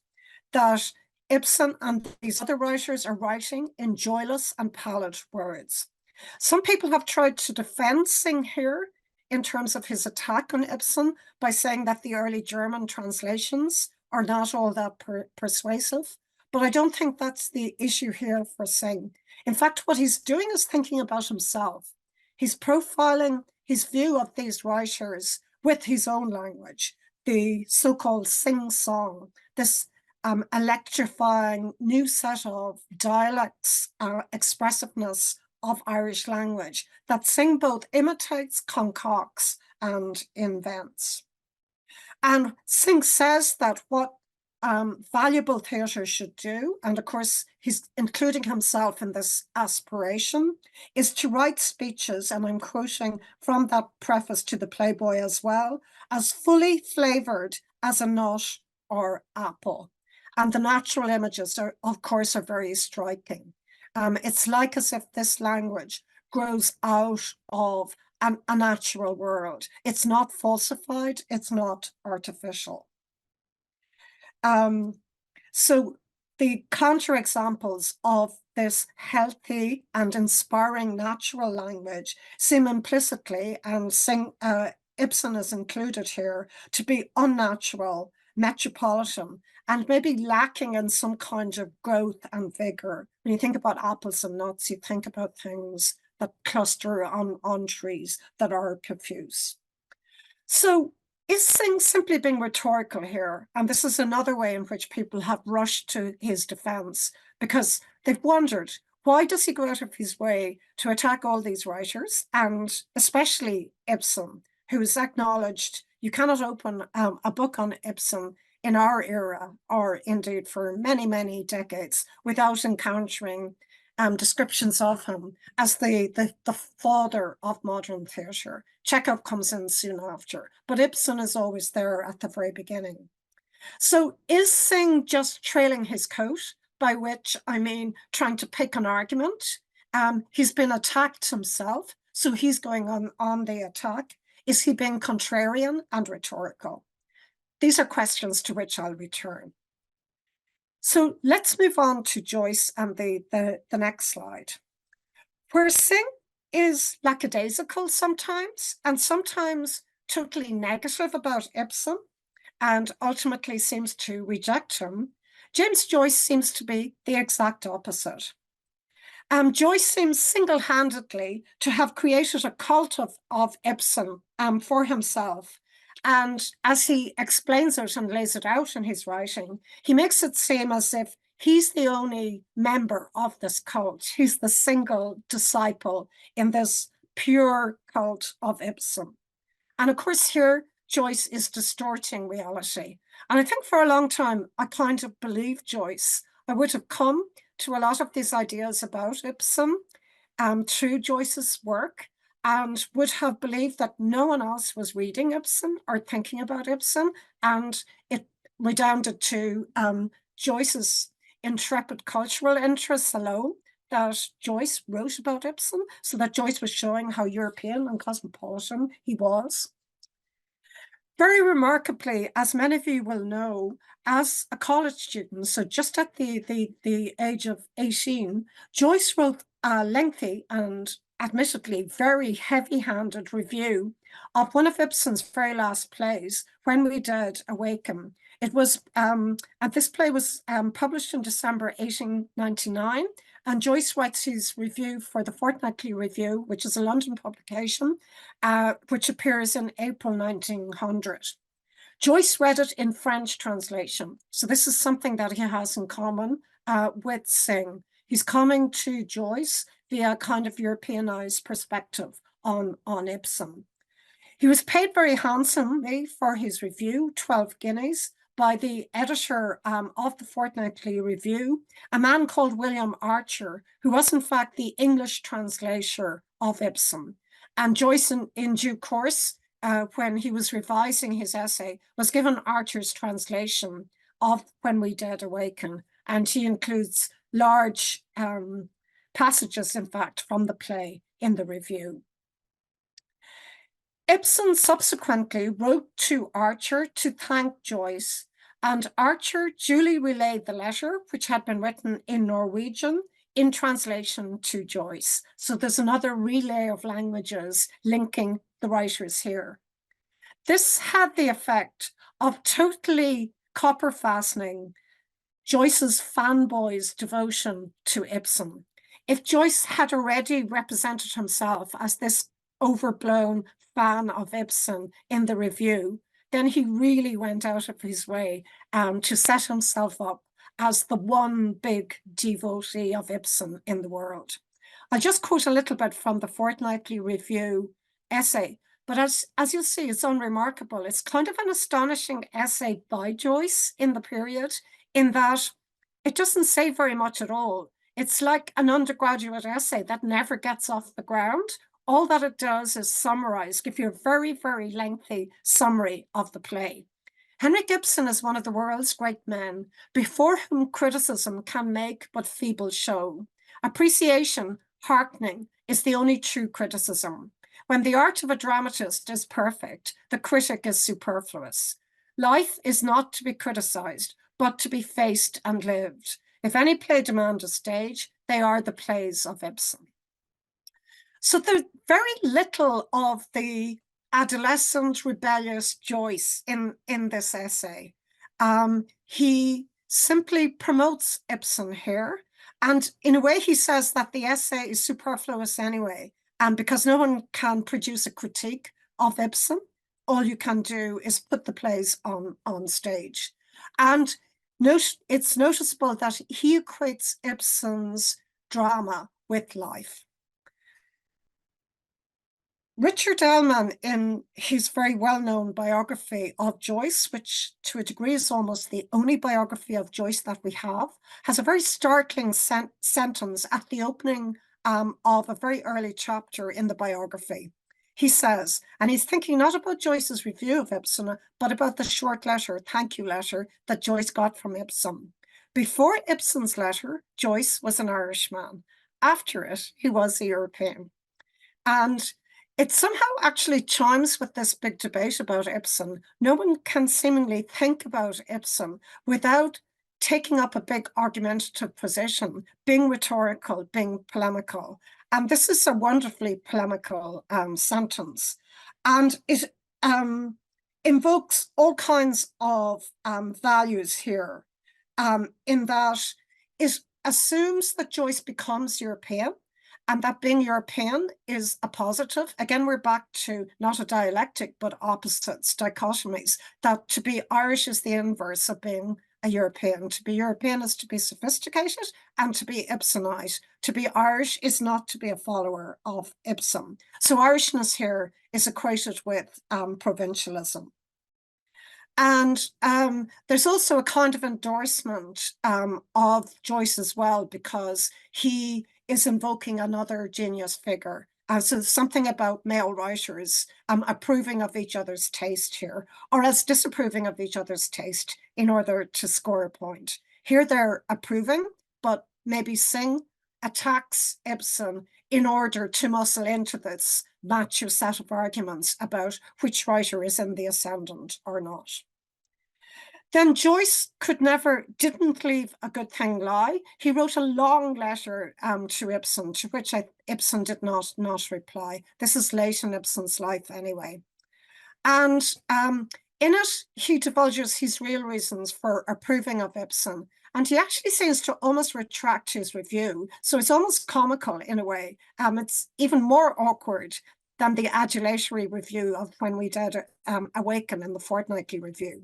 that Ibsen and these other writers are writing in joyless and pallid words. Some people have tried to defend Synge here in terms of his attack on Ibsen by saying that the early German translations are not all that persuasive, but I don't think that's the issue here for Synge. In fact, what he's doing is thinking about himself. He's profiling his view of these writers with his own language, the so-called sing-song, this electrifying new set of dialects, expressiveness of Irish language that Synge both imitates, concocts, and invents. And Synge says that what valuable theatre should do, and of course he's including himself in this aspiration, is to write speeches, and I'm quoting from that preface to the Playboy as well, as fully flavoured as a nut or apple. And the natural images are, of course, are very striking. It's like as if this language grows out of a natural world. It's not falsified, it's not artificial. So the counterexamples of this healthy and inspiring natural language seem implicitly, and Ibsen is included here, to be unnatural, metropolitan, and maybe lacking in some kind of growth and vigor. When you think about apples and nuts, you think about things that cluster on trees that are profuse. So is Synge simply being rhetorical here? And this is another way in which people have rushed to his defense, because they've wondered, Why does he go out of his way to attack all these writers, and especially Ibsen, who is acknowledged? You cannot open a book on Ibsen in our era, or indeed for many, many decades, without encountering descriptions of him as the father of modern theatre. Chekhov comes in soon after, but Ibsen is always there at the very beginning. So is Synge just trailing his coat, by which I mean trying to pick an argument? He's been attacked himself, so he's going on the attack. Is he being contrarian and rhetorical? These are questions to which I'll return. So let's move on to Joyce and the next slide, where Synge is lackadaisical sometimes, and sometimes totally negative about Ibsen, and ultimately seems to reject him. James Joyce seems to be the exact opposite. Joyce seems single-handedly to have created a cult of Ibsen for himself. And as he explains it and lays it out in his writing, he makes it seem as if he's the only member of this cult. He's the single disciple in this pure cult of Ibsen. And of course, here, Joyce is distorting reality. And I think for a long time, I kind of believed Joyce. I would have come to a lot of these ideas about Ibsen through Joyce's work, and would have believed that no one else was reading Ibsen or thinking about Ibsen, and it redounded to Joyce's intrepid cultural interests alone, that Joyce wrote about Ibsen, so that Joyce was showing how European and cosmopolitan he was. Very remarkably, as many of you will know, as a college student, so just at the age of 18, Joyce wrote a lengthy and admittedly very heavy-handed review of one of Ibsen's very last plays, When We Dead Awaken. It was, and this play was published in December 1899, and Joyce writes his review for the Fortnightly Review, which is a London publication, which appears in April 1900. Joyce read it in French translation. So this is something that he has in common with Synge. He's coming to Joyce via a kind of Europeanized perspective on Ibsen. He was paid very handsomely for his review, 12 guineas, by the editor of the Fortnightly Review, a man called William Archer, who was in fact the English translator of Ibsen. And Joyce, in due course, when he was revising his essay, was given Archer's translation of When We Dead Awaken, and he includes large passages, in fact, from the play in the review. Ibsen subsequently wrote to Archer to thank Joyce, and Archer duly relayed the letter, which had been written in Norwegian, in translation to Joyce. So there's another relay of languages linking the writers here. This had the effect of totally copper fastening Joyce's fanboys' devotion to Ibsen. If Joyce had already represented himself as this overblown fan of Ibsen in the review, then he really went out of his way to set himself up as the one big devotee of Ibsen in the world. I'll just quote a little bit from the Fortnightly Review essay, but as you'll see, it's unremarkable. It's kind of an astonishing essay by Joyce in the period, in that it doesn't say very much at all. It's like an undergraduate essay that never gets off the ground. All that it does is summarize, give you a very, very lengthy summary of the play. Henrik Ibsen is one of the world's great men, before whom criticism can make but feeble show. Appreciation, hearkening, is the only true criticism. When the art of a dramatist is perfect, the critic is superfluous. Life is not to be criticized, but to be faced and lived. If any play demand a stage, they are the plays of Ibsen. So there's very little of the adolescent, rebellious Joyce in this essay. He simply promotes Ibsen here. And in a way, he says that the essay is superfluous anyway, because no one can produce a critique of Ibsen. All you can do is put the plays on stage. And it's noticeable that he equates Ibsen's drama with life. Richard Ellman, in his very well-known biography of Joyce, which to a degree is almost the only biography of Joyce that we have, has a very startling sentence at the opening of a very early chapter in the biography. He says, and he's thinking not about Joyce's review of Ibsen, but about the short letter, thank you letter, that Joyce got from Ibsen. Before Ibsen's letter, Joyce was an Irishman. After it, he was a European. And it somehow actually chimes with this big debate about Ibsen. No one can seemingly think about Ibsen without taking up a big argumentative position, being rhetorical, being polemical. And this is a wonderfully polemical sentence. And it invokes all kinds of values here, in that it assumes that Joyce becomes European, and that being European is a positive. Again, we're back to not a dialectic, but opposites, dichotomies, that to be Irish is the inverse of being a European. To be European is to be sophisticated and to be Ibsenite. To be Irish is not to be a follower of Ibsen. So Irishness here is equated with provincialism. And there's also a kind of endorsement of Joyce as well, because he is invoking another genius figure. So something about male writers approving of each other's taste here, or else disapproving of each other's taste in order to score a point. Here they're approving, but maybe Synge attacks Ibsen in order to muscle into this macho set of arguments about which writer is in the ascendant or not. Then Joyce didn't leave a good thing lie. He wrote a long letter to Ibsen, to which Ibsen did not reply. This is late in Ibsen's life anyway. And in it, he divulges his real reasons for approving of Ibsen. And he actually seems to almost retract his review. So it's almost comical in a way. It's even more awkward than the adulatory review of When We Dead Awaken in the Fortnightly Review.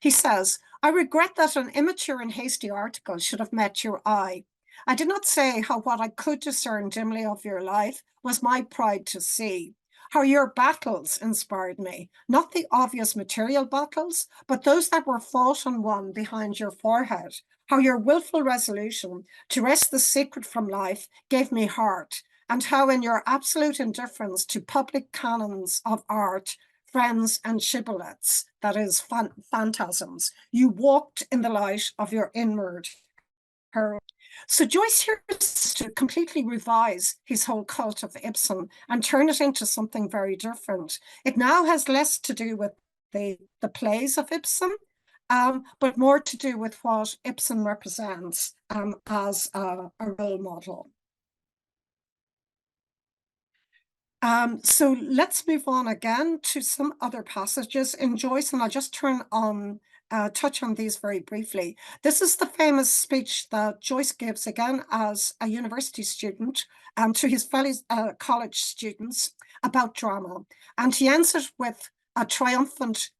He says, I regret that an immature and hasty article should have met your eye. I did not say how what I could discern dimly of your life was my pride to see. How your battles inspired me, not the obvious material battles, but those that were fought and won behind your forehead. How your willful resolution to wrest the secret from life gave me heart, and how in your absolute indifference to public canons of art, friends and shibboleths, that is, phantasms, you walked in the light of your inward heroism. So Joyce here is to completely revise his whole cult of Ibsen and turn it into something very different. It now has less to do with the plays of Ibsen, but more to do with what Ibsen represents as a role model. So let's move on again to some other passages in Joyce, and I'll just touch on these very briefly. This is the famous speech that Joyce gives again as a university student to his fellow college students about drama. And he ends it with a triumphant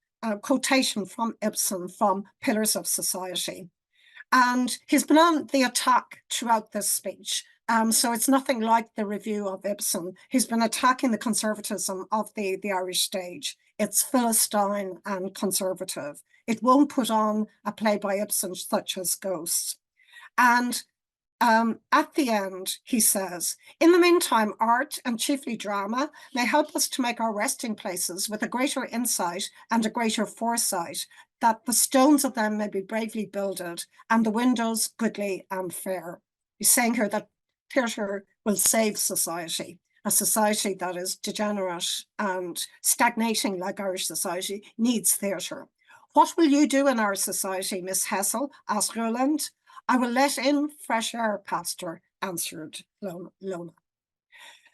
quotation from Ibsen from Pillars of Society. And he's been on the attack throughout this speech. So it's nothing like the review of Ibsen. He's been attacking the conservatism of the Irish stage. It's Philistine and conservative. It won't put on a play by Ibsen such as Ghosts. And at the end, he says, in the meantime, art, and chiefly drama, may help us to make our resting places with a greater insight and a greater foresight, that the stones of them may be bravely builded, and the windows goodly and fair. He's saying here that theatre will save society. A society that is degenerate and stagnating like Irish society needs theatre. What will you do in our society, Miss Hessel? Asked Roland. I will let in fresh air, Pastor, answered Lona.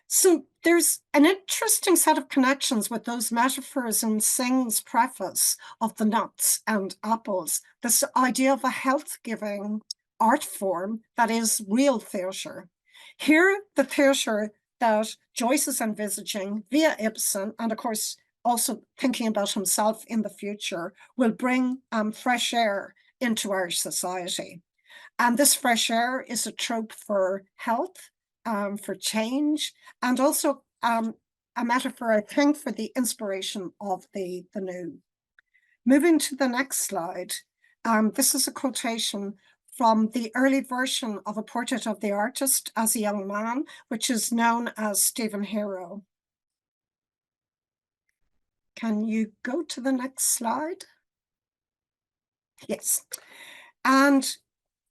So there's an interesting set of connections with those metaphors in Synge's preface of the nuts and apples, this idea of a health-giving art form that is real theatre. Here, the theatre that Joyce is envisaging via Ibsen, and of course, also thinking about himself in the future, will bring fresh air into Irish society. And this fresh air is a trope for health, for change, and also a metaphor, I think, for the inspiration of the new. Moving to the next slide, this is a quotation from the early version of a portrait of the artist as a young man, which is known as Stephen Hero. Can you go to the next slide? Yes. And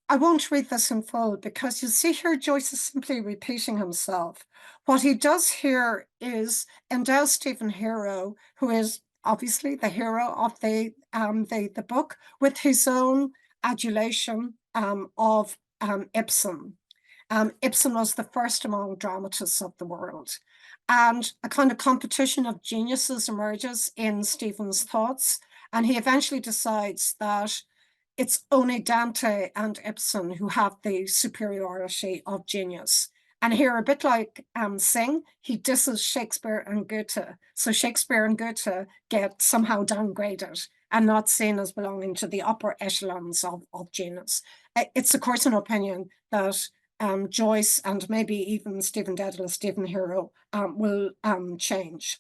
I won't read this in full because you see here Joyce is simply repeating himself. What he does here is endow Stephen Hero, who is obviously the hero of the book, with his own adulation of Ibsen. Ibsen was the first among dramatists of the world. And a kind of competition of geniuses emerges in Stephen's thoughts. And he eventually decides that it's only Dante and Ibsen who have the superiority of genius. And here, a bit like Synge, he disses Shakespeare and Goethe. So Shakespeare and Goethe get somehow downgraded and not seen as belonging to the upper echelons of genius. It's, of course, an opinion that Joyce and maybe even Stephen Dedalus, Stephen Hero, will change.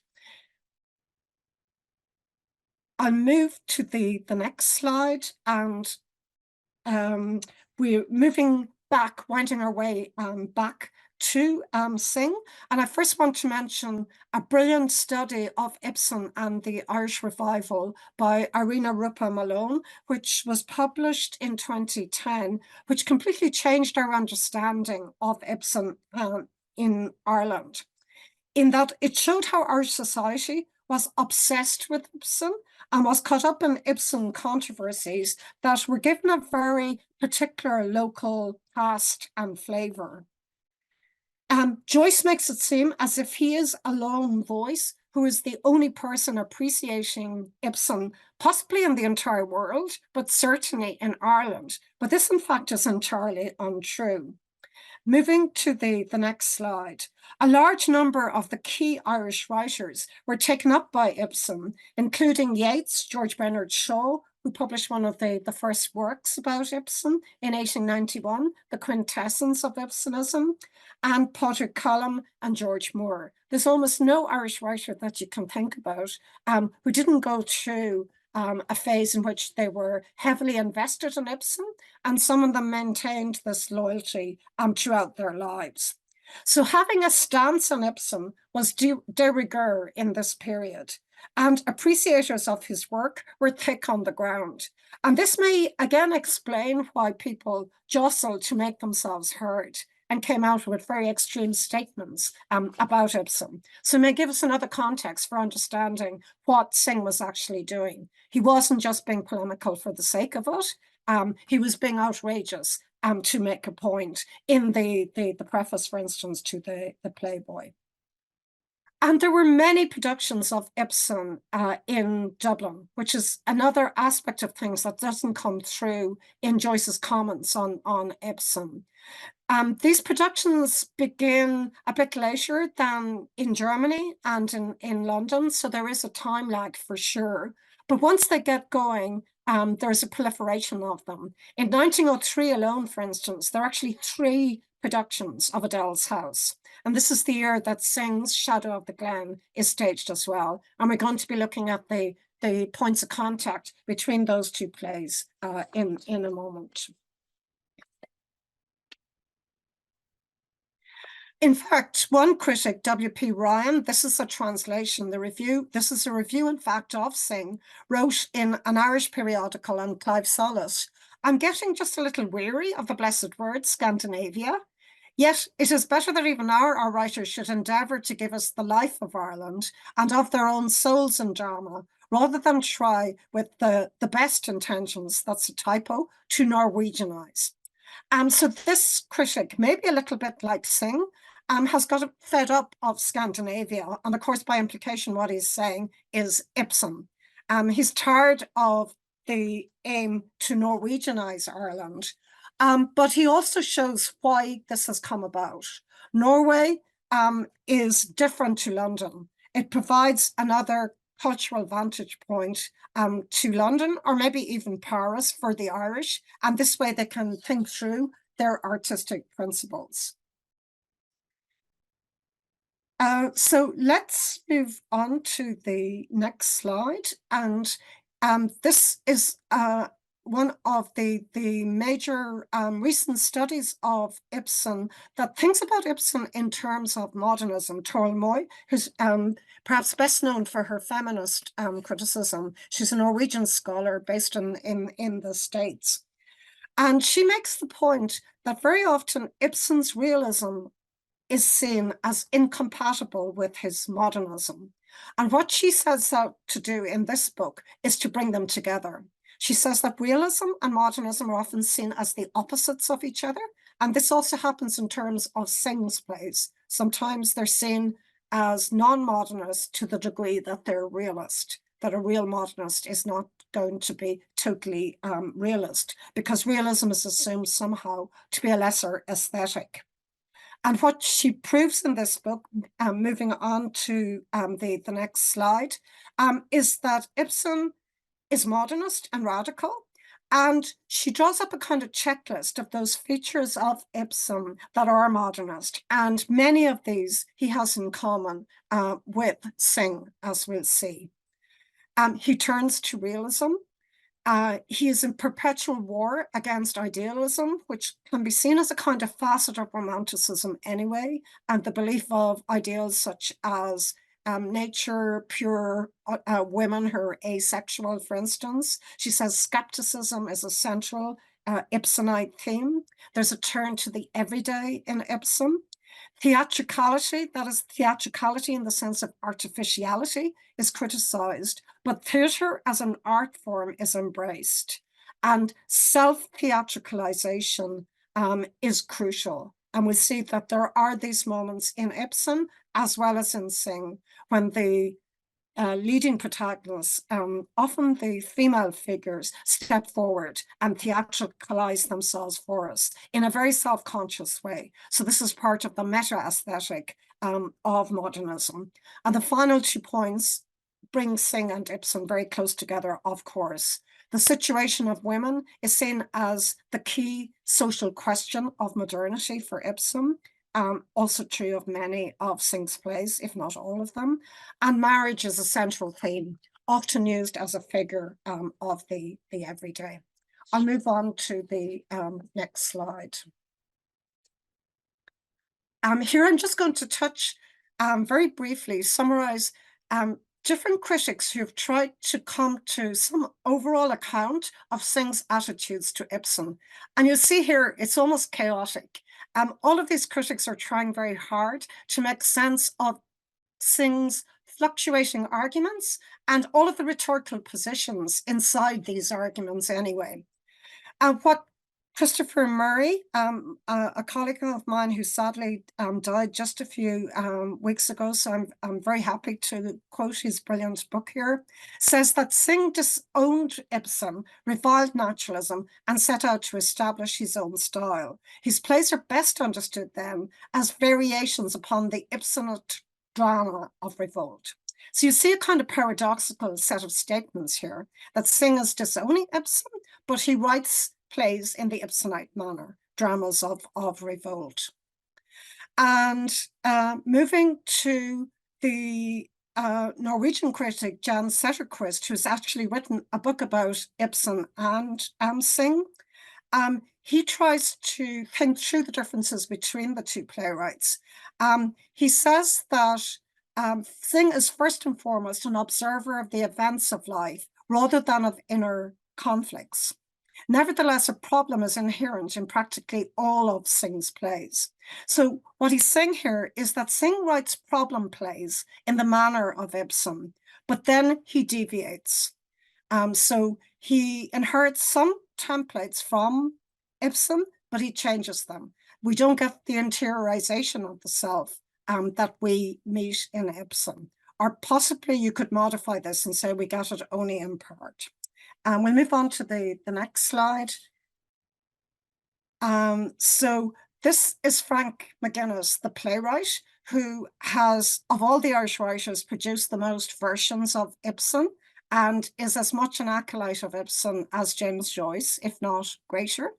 I'll move to the next slide, and we're moving back, winding our way back to Synge. And I first want to mention a brilliant study of Ibsen and the Irish Revival by Irina Rupa Malone, which was published in 2010, which completely changed our understanding of Ibsen in Ireland, in that it showed how Irish society was obsessed with Ibsen and was caught up in Ibsen controversies that were given a very particular local cast and flavour. Joyce makes it seem as if he is a lone voice who is the only person appreciating Ibsen, possibly in the entire world, but certainly in Ireland. But this, in fact, is entirely untrue. Moving to the next slide, a large number of the key Irish writers were taken up by Ibsen, including Yeats, George Bernard Shaw, who published one of the first works about Ibsen in 1891, The Quintessence of Ibsenism, and Potter Cullum and George Moore. There's almost no Irish writer that you can think about who didn't go through a phase in which they were heavily invested in Ibsen, and some of them maintained this loyalty throughout their lives. So having a stance on Ibsen was de rigueur in this period, and appreciators of his work were thick on the ground. And this may again explain why people jostled to make themselves heard and came out with very extreme statements about Ibsen. So it may give us another context for understanding what Synge was actually doing. He wasn't just being polemical for the sake of it. He was being outrageous to make a point in the preface, for instance, to the Playboy. And there were many productions of Ibsen in Dublin, which is another aspect of things that doesn't come through in Joyce's comments on Ibsen. These productions begin a bit later than in Germany and in London, so there is a time lag for sure. But once they get going, there's a proliferation of them. In 1903 alone, for instance, there are actually 3 productions of Adele's House. And this is the year that Synge's Shadow of the Glen is staged as well. And we're going to be looking at the points of contact between those 2 plays in a moment. In fact, one critic, W.P. Ryan, this is a translation, this is a review, in fact, of Synge, wrote in an Irish periodical on Clive Solis, "I'm getting just a little weary of the blessed word Scandinavia. Yet it is better that even our writers should endeavour to give us the life of Ireland and of their own souls in drama, rather than try with the best intentions," that's a typo, "to Norwegianize." So this critic, maybe a little bit like Synge, has got fed up of Scandinavia. And of course, by implication, what he's saying is Ibsen. He's tired of the aim to Norwegianize Ireland. But he also shows why this has come about. Norway is different to London. It provides another cultural vantage point to London, or maybe even Paris for the Irish, and this way they can think through their artistic principles. So let's move on to the next slide. And this is one of the major recent studies of Ibsen that thinks about Ibsen in terms of modernism. Toril Moy, who's perhaps best known for her feminist criticism. She's a Norwegian scholar based in the States. And she makes the point that very often Ibsen's realism is seen as incompatible with his modernism. And what she sets out to do in this book is to bring them together. She says that realism and modernism are often seen as the opposites of each other. And this also happens in terms of Synge's plays. Sometimes they're seen as non-modernist to the degree that they're realist, that a real modernist is not going to be totally realist, because realism is assumed somehow to be a lesser aesthetic. And what she proves in this book, moving on to the next slide, is that Ibsen is modernist and radical. And she draws up a kind of checklist of those features of Ibsen that are modernist. And many of these he has in common with Synge, as we'll see. He turns to realism. He is in perpetual war against idealism, which can be seen as a kind of facet of romanticism anyway, and the belief of ideals such as nature, pure women who are asexual, for instance. She says skepticism is a central Ibsenite theme. There's a turn to the everyday in Ibsen. Theatricality, that is theatricality in the sense of artificiality, is criticized, but theatre as an art form is embraced. And self-theatricalization is crucial. And we see that there are these moments in Ibsen, as well as in Synge, when the leading protagonists, often the female figures, step forward and theatricalize themselves for us in a very self-conscious way. So this is part of the meta-aesthetic of modernism. And the final 2 points bring Synge and Ibsen very close together, of course. The situation of women is seen as the key social question of modernity for Ibsen. Also true of many of Synge's plays, if not all of them. And marriage is a central theme, often used as a figure of the everyday. I'll move on to the next slide. Here I'm just going to touch very briefly, summarize different critics who've tried to come to some overall account of Synge's attitudes to Ibsen. And you'll see here, it's almost chaotic. All of these critics are trying very hard to make sense of Synge's fluctuating arguments and all of the rhetorical positions inside these arguments anyway. What Christopher Murray, a colleague of mine who sadly died just a few weeks ago, so I'm very happy to quote his brilliant book here, says that Synge disowned Ibsen, reviled naturalism, and set out to establish his own style. His plays are best understood then as variations upon the Ibsenite drama of revolt. So you see a kind of paradoxical set of statements here, that Synge is disowning Ibsen, but he writes plays in the Ibsenite manner, dramas of revolt. And moving to the Norwegian critic Jan Setterquist, who's actually written a book about Ibsen and Synge, he tries to think through the differences between the two playwrights. He says that Synge is first and foremost an observer of the events of life rather than of inner conflicts. Nevertheless, a problem is inherent in practically all of Synge's plays. So what he's saying here is that Synge writes problem plays in the manner of Ibsen, but then he deviates. So he inherits some templates from Ibsen, but he changes them. We don't get the interiorization of the self that we meet in Ibsen. Or possibly you could modify this and say we get it only in part. We'll move on to the next slide. So this is Frank McGuinness, the playwright, who has, of all the Irish writers, produced the most versions of Ibsen and is as much an acolyte of Ibsen as James Joyce, if not greater.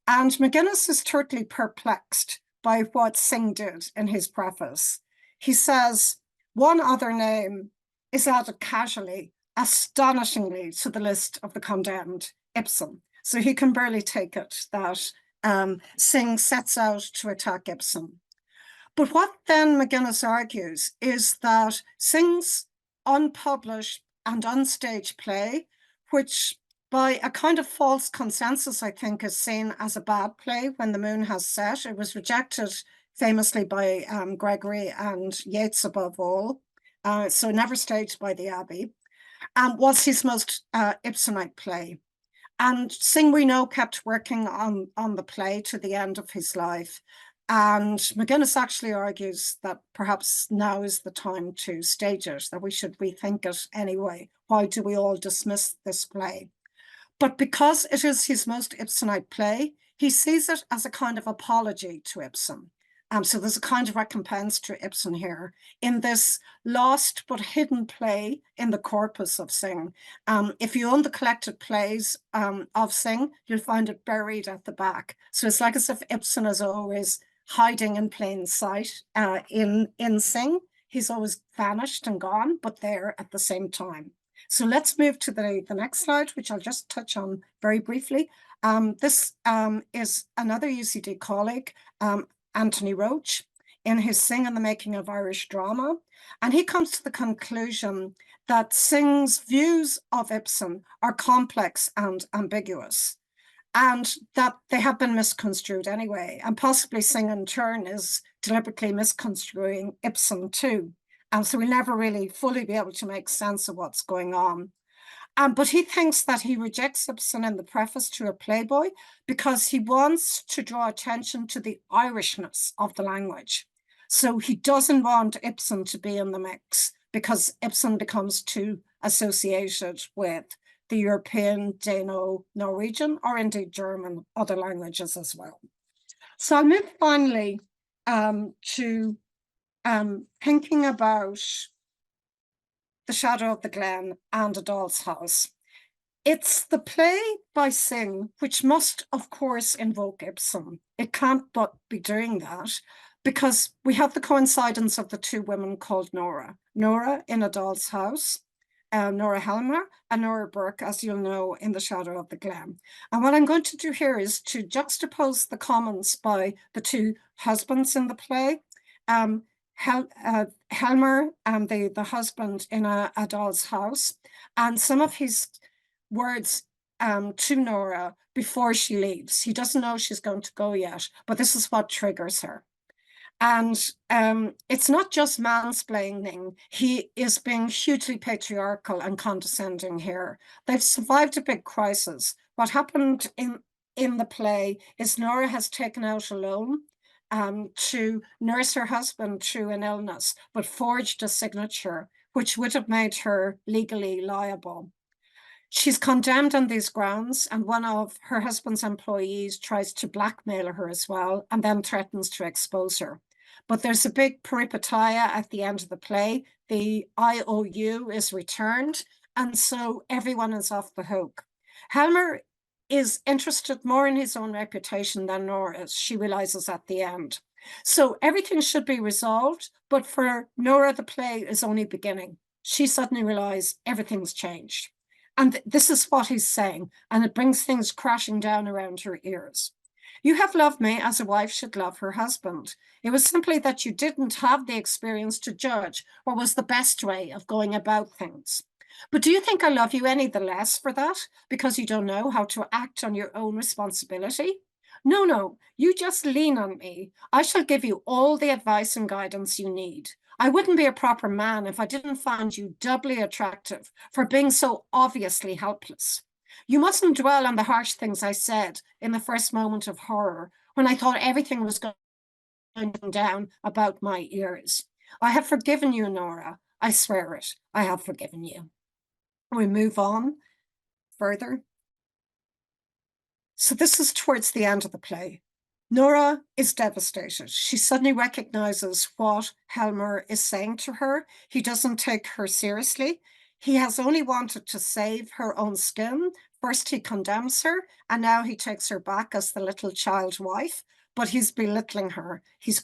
And McGuinness is totally perplexed by what Synge did in his preface. He says, one other name is added casually, astonishingly, to the list of the condemned, Ibsen. So he can barely take it that Synge sets out to attack Ibsen. But what then McGuinness argues is that Synge's unpublished and unstaged play, which by a kind of false consensus, I think, is seen as a bad play when the moon has set. It was rejected famously by Gregory and Yeats above all, so never staged by the Abbey, was his most Ibsenite play. And Synge, we know, kept working on the play to the end of his life. And McGuinness actually argues that perhaps now is the time to stage it, that we should rethink it anyway. Why do we all dismiss this play? But because it is his most Ibsenite play, he sees it as a kind of apology to Ibsen. So there's a kind of recompense to Ibsen here in this lost but hidden play in the corpus of Synge. If you own the collected plays of Synge, you'll find it buried at the back. So it's like as if Ibsen is always hiding in plain sight in Synge. He's always vanished and gone, but there at the same time. So let's move to the next slide, which I'll just touch on very briefly. This is another UCD colleague, Anthony Roach, in his Synge and the Making of Irish Drama. And he comes to the conclusion that Synge's views of Ibsen are complex and ambiguous, and that they have been misconstrued anyway. And possibly Synge in turn is deliberately misconstruing Ibsen too. And so we'll never really fully be able to make sense of what's going on. But he thinks that he rejects Ibsen in the preface to a Playboy because he wants to draw attention to the Irishness of the language. So he doesn't want Ibsen to be in the mix because Ibsen becomes too associated with the European, Dano, Norwegian, or indeed German, other languages as well. So I'll move finally to thinking about The Shadow of the Glen and A Doll's House. It's the play by Synge which must, of course, invoke Ibsen. It can't but be doing that because we have the coincidence of the two women called Nora. Nora in A Doll's House, Nora Helmer, and Nora Burke, as you'll know, in The Shadow of the Glen. And what I'm going to do here is to juxtapose the comments by the two husbands in the play. Helmer, the husband in a Doll's House, and some of his words to Nora before she leaves. He doesn't know she's going to go yet, but this is what triggers her. And it's not just mansplaining. He is being hugely patriarchal and condescending here. They've survived a big crisis. What happened in the play is Nora has taken out a loan to nurse her husband through an illness, but forged a signature, which would have made her legally liable. She's condemned on these grounds, and one of her husband's employees tries to blackmail her as well, and then threatens to expose her. But there's a big peripeteia at the end of the play. The IOU is returned, and so everyone is off the hook. Helmer is interested more in his own reputation than Nora is, she realizes at the end. So everything should be resolved, but for Nora, the play is only beginning. She suddenly realizes everything's changed. And this is what he's saying, and it brings things crashing down around her ears. You have loved me as a wife should love her husband. It was simply that you didn't have the experience to judge what was the best way of going about things. But do you think I love you any the less for that, because you don't know how to act on your own responsibility? No, you just lean on me. I shall give you all the advice and guidance you need. I wouldn't be a proper man if I didn't find you doubly attractive for being so obviously helpless. You mustn't dwell on the harsh things I said in the first moment of horror when I thought everything was going down about my ears. I have forgiven you, Nora. I swear it. I have forgiven you. We move on further. So this is towards the end of the play. Nora is devastated. She suddenly recognizes what Helmer is saying to her. He doesn't take her seriously. He has only wanted to save her own skin. First, he condemns her, and now he takes her back as the little child wife, but he's belittling her. He's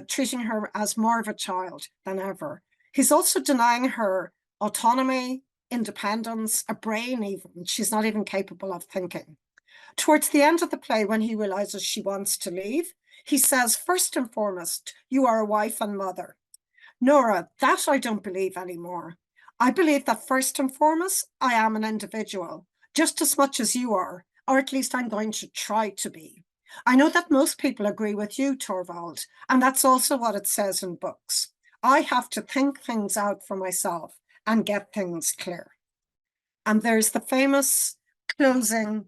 treating her as more of a child than ever. He's also denying her autonomy, independence, a brain even. She's not even capable of thinking. Towards the end of the play, when he realizes she wants to leave, he says, first and foremost, you are a wife and mother. Nora, that I don't believe anymore. I believe that first and foremost, I am an individual, just as much as you are, or at least I'm going to try to be. I know that most people agree with you, Torvald, and that's also what it says in books. I have to think things out for myself and get things clear. And there's the famous closing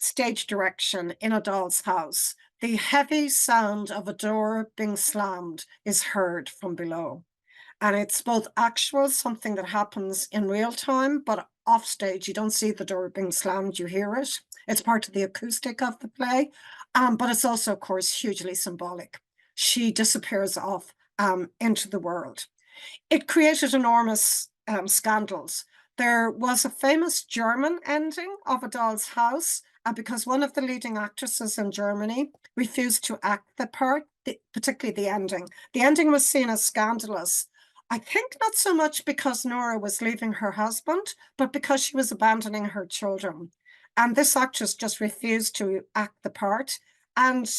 stage direction in A Doll's House. The heavy sound of a door being slammed is heard from below. And it's both actual, something that happens in real time, but off stage, you don't see the door being slammed, you hear it. It's part of the acoustic of the play, but it's also, of course, hugely symbolic. She disappears off into the world. It created enormous scandals. There was a famous German ending of A Doll's House, because one of the leading actresses in Germany refused to act the part, particularly the ending. The ending was seen as scandalous. I think not so much because Nora was leaving her husband, but because she was abandoning her children. And this actress just refused to act the part. And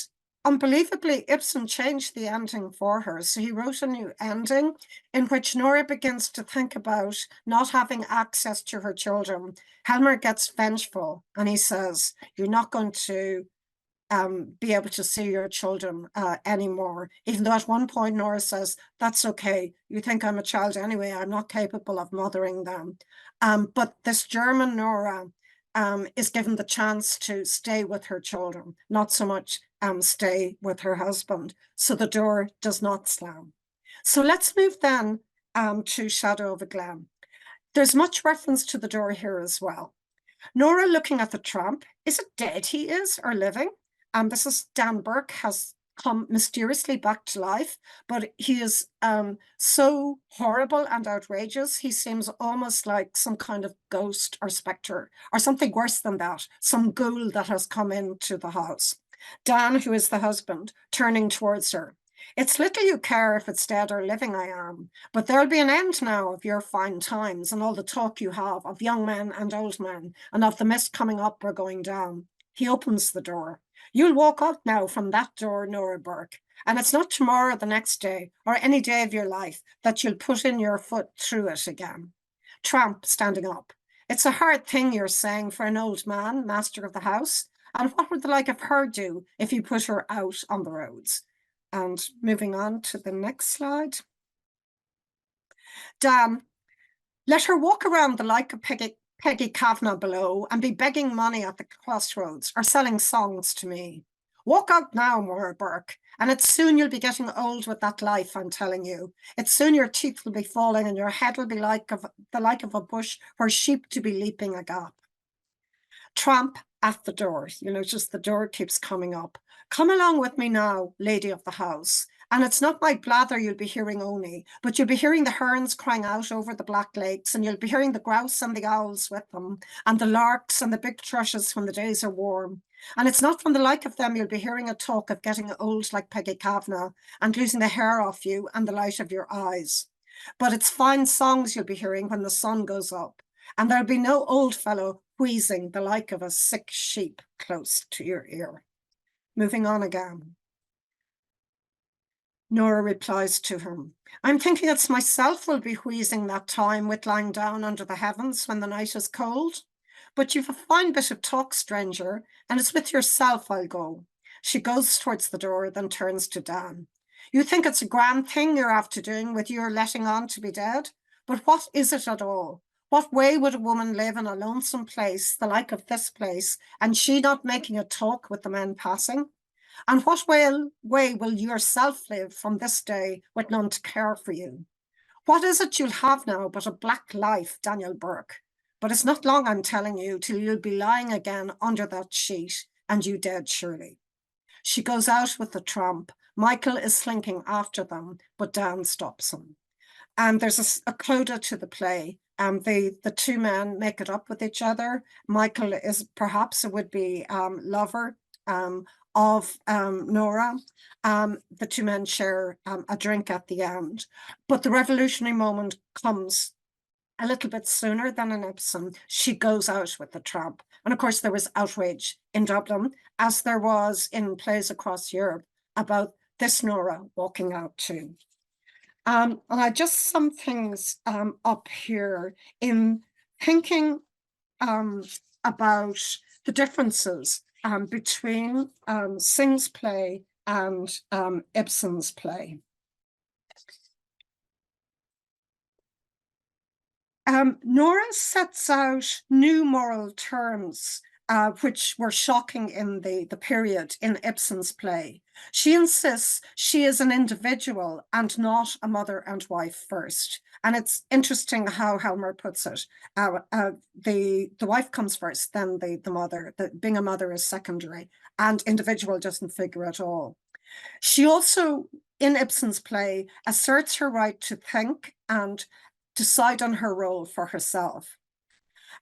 unbelievably, Ibsen changed the ending for her. So he wrote a new ending in which Nora begins to think about not having access to her children. Helmer gets vengeful and he says, you're not going to be able to see your children anymore. Even though at one point Nora says, that's okay. You think I'm a child anyway. I'm not capable of mothering them. But this German Nora is given the chance to stay with her children, not so much stay with her husband. So the door does not slam. So let's move then to Shadow of a Glen. There's much reference to the door here as well. Nora looking at the tramp. Is it dead he is or living? This is Dan Burke has come mysteriously back to life, but he is so horrible and outrageous. He seems almost like some kind of ghost or spectre, or something worse than that, some ghoul that has come into the house. Dan, who is the husband, turning towards her. It's little you care if it's dead or living I am, but there'll be an end now of your fine times and all the talk you have of young men and old men and of the mist coming up or going down. He opens the door. You'll walk out now from that door, Nora Burke, and it's not tomorrow or the next day or any day of your life that you'll put in your foot through it again. Tramp standing up. It's a hard thing you're saying for an old man, master of the house, and what would the like of her do if you put her out on the roads? And moving on to the next slide. Dan, let her walk around the like of Peggy Kavanagh below and be begging money at the crossroads or selling songs to me. Walk out now, Maura Burke, and it's soon you'll be getting old with that life, I'm telling you. It's soon your teeth will be falling and your head will be the like of a bush where sheep to be leaping a gap. Tramp at the door. You notice the door keeps coming up. Come along with me now, lady of the house. And it's not my blather you'll be hearing only, but you'll be hearing the herons crying out over the black lakes, and you'll be hearing the grouse and the owls with them, and the larks and the big thrushes when the days are warm. And it's not from the like of them you'll be hearing a talk of getting old like Peggy Kavanagh and losing the hair off you and the light of your eyes. But it's fine songs you'll be hearing when the sun goes up, and there'll be no old fellow wheezing the like of a sick sheep close to your ear. Moving on again. Nora replies to him, I'm thinking it's myself will be wheezing that time with lying down under the heavens when the night is cold. But you've a fine bit of talk, stranger, and it's with yourself I'll go. She goes towards the door, then turns to Dan. You think it's a grand thing you're after doing with your letting on to be dead? But what is it at all? What way would a woman live in a lonesome place, the like of this place, and she not making a talk with the men passing? And what way will yourself live from this day with none to care for you? What is it you'll have now but a black life, Daniel Burke? But it's not long, I'm telling you, till you'll be lying again under that sheet, and you dead surely. She goes out with the tramp. Michael is slinking after them, but Dan stops him. And there's a coda to the play. The two men make it up with each other. Michael is perhaps a would-be lover of Nora. The two men share a drink at the end. But the revolutionary moment comes a little bit sooner than in Ibsen. She goes out with the tramp. And of course, there was outrage in Dublin, as there was in plays across Europe, about this Nora walking out too. And I just some things up here in thinking about the differences between Synge's play and Ibsen's play. Nora sets out new moral terms which were shocking in the period in Ibsen's play. She insists she is an individual and not a mother and wife first. And it's interesting how Helmer puts it. The wife comes first, then the mother. Being a mother is secondary, and individual doesn't figure at all. She also, in Ibsen's play, asserts her right to think and decide on her role for herself.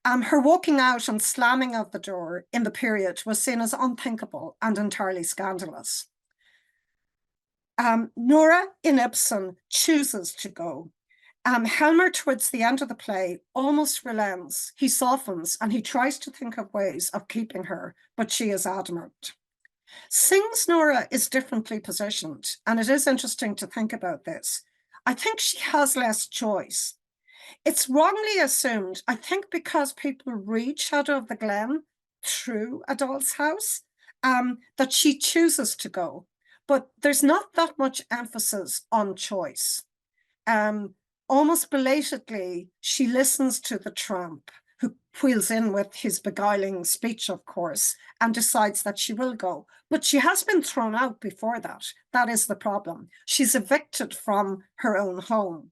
Her walking out and slamming of the door in the period was seen as unthinkable and entirely scandalous. Nora in Ibsen chooses to go. Helmer, towards the end of the play, almost relents. He softens and he tries to think of ways of keeping her, but she is adamant. Synge's Nora is differently positioned, and it is interesting to think about this. I think she has less choice. It's wrongly assumed, I think, because people read Shadow of the Glen through A Doll's House, that she chooses to go. But there's not that much emphasis on choice. Almost belatedly, she listens to the tramp, who wheels in with his beguiling speech, of course, and decides that she will go. But she has been thrown out before that. That is the problem. She's evicted from her own home.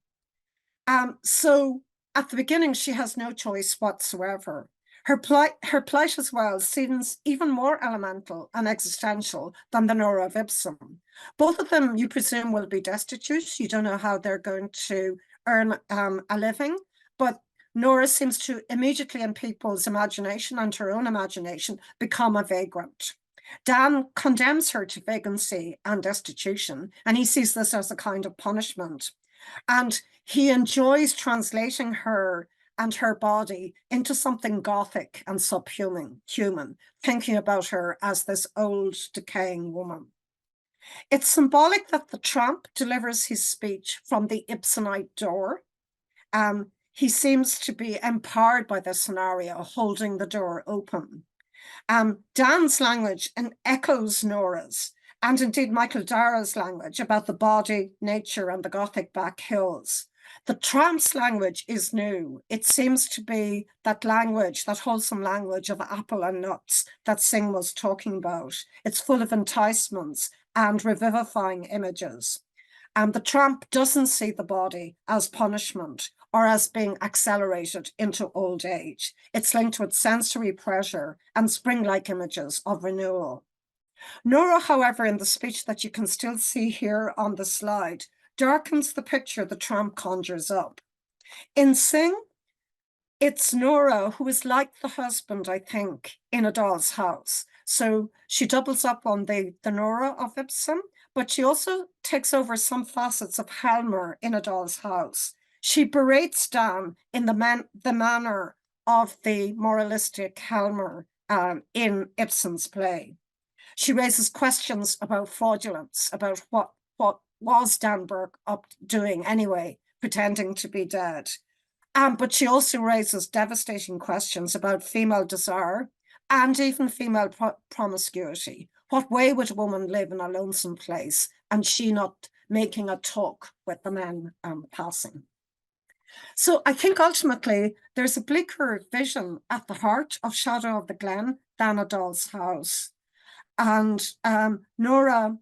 So at the beginning, she has no choice whatsoever. Her plight as well seems even more elemental and existential than the Nora of Ibsen. Both of them, you presume, will be destitute. You don't know how they're going to earn a living, but Nora seems to immediately, in people's imagination and her own imagination, become a vagrant. Dan condemns her to vagrancy and destitution, and he sees this as a kind of punishment. And he enjoys translating her and her body into something Gothic and subhuman, thinking about her as this old, decaying woman. It's symbolic that the tramp delivers his speech from the Ibsenite door. He seems to be empowered by the scenario, holding the door open. Dan's language echoes Nora's, and indeed Michael Dara's language about the body, nature, and the Gothic back hills. The tramp's language is new. It seems to be that language, that wholesome language of apple and nuts that Synge was talking about. It's full of enticements and revivifying images. The tramp doesn't see the body as punishment or as being accelerated into old age. It's linked with sensory pleasure and spring-like images of renewal. Nora, however, in the speech that you can still see here on the slide, darkens the picture the tramp conjures up. In Synge, it's Nora who is like the husband, I think, in A Doll's House. So she doubles up on the Nora of Ibsen, but she also takes over some facets of Helmer in A Doll's House. She berates Dan in the manner of the moralistic Helmer in Ibsen's play. She raises questions about fraudulence, about what was Dan Burke up doing anyway, pretending to be dead. But she also raises devastating questions about female desire and even female promiscuity. What way would a woman live in a lonesome place and she not making a talk with the men passing? So I think ultimately there's a bleaker vision at the heart of Shadow of the Glen than A Doll's House. And Nora,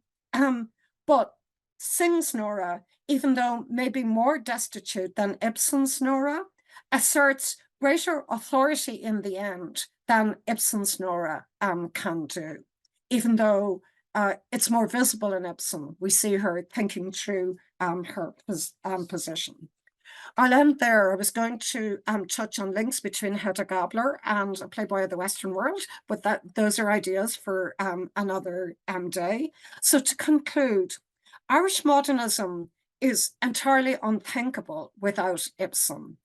but Synge's Nora, even though maybe more destitute than Ibsen's Nora, asserts greater authority in the end than Ibsen's Nora can do, even though it's more visible in Ibsen. We see her thinking through her position. I'll end there. I was going to touch on links between Hedda Gabler and A Playboy of the Western World, but those are ideas for another day. So to conclude, Irish modernism is entirely unthinkable without Ibsen.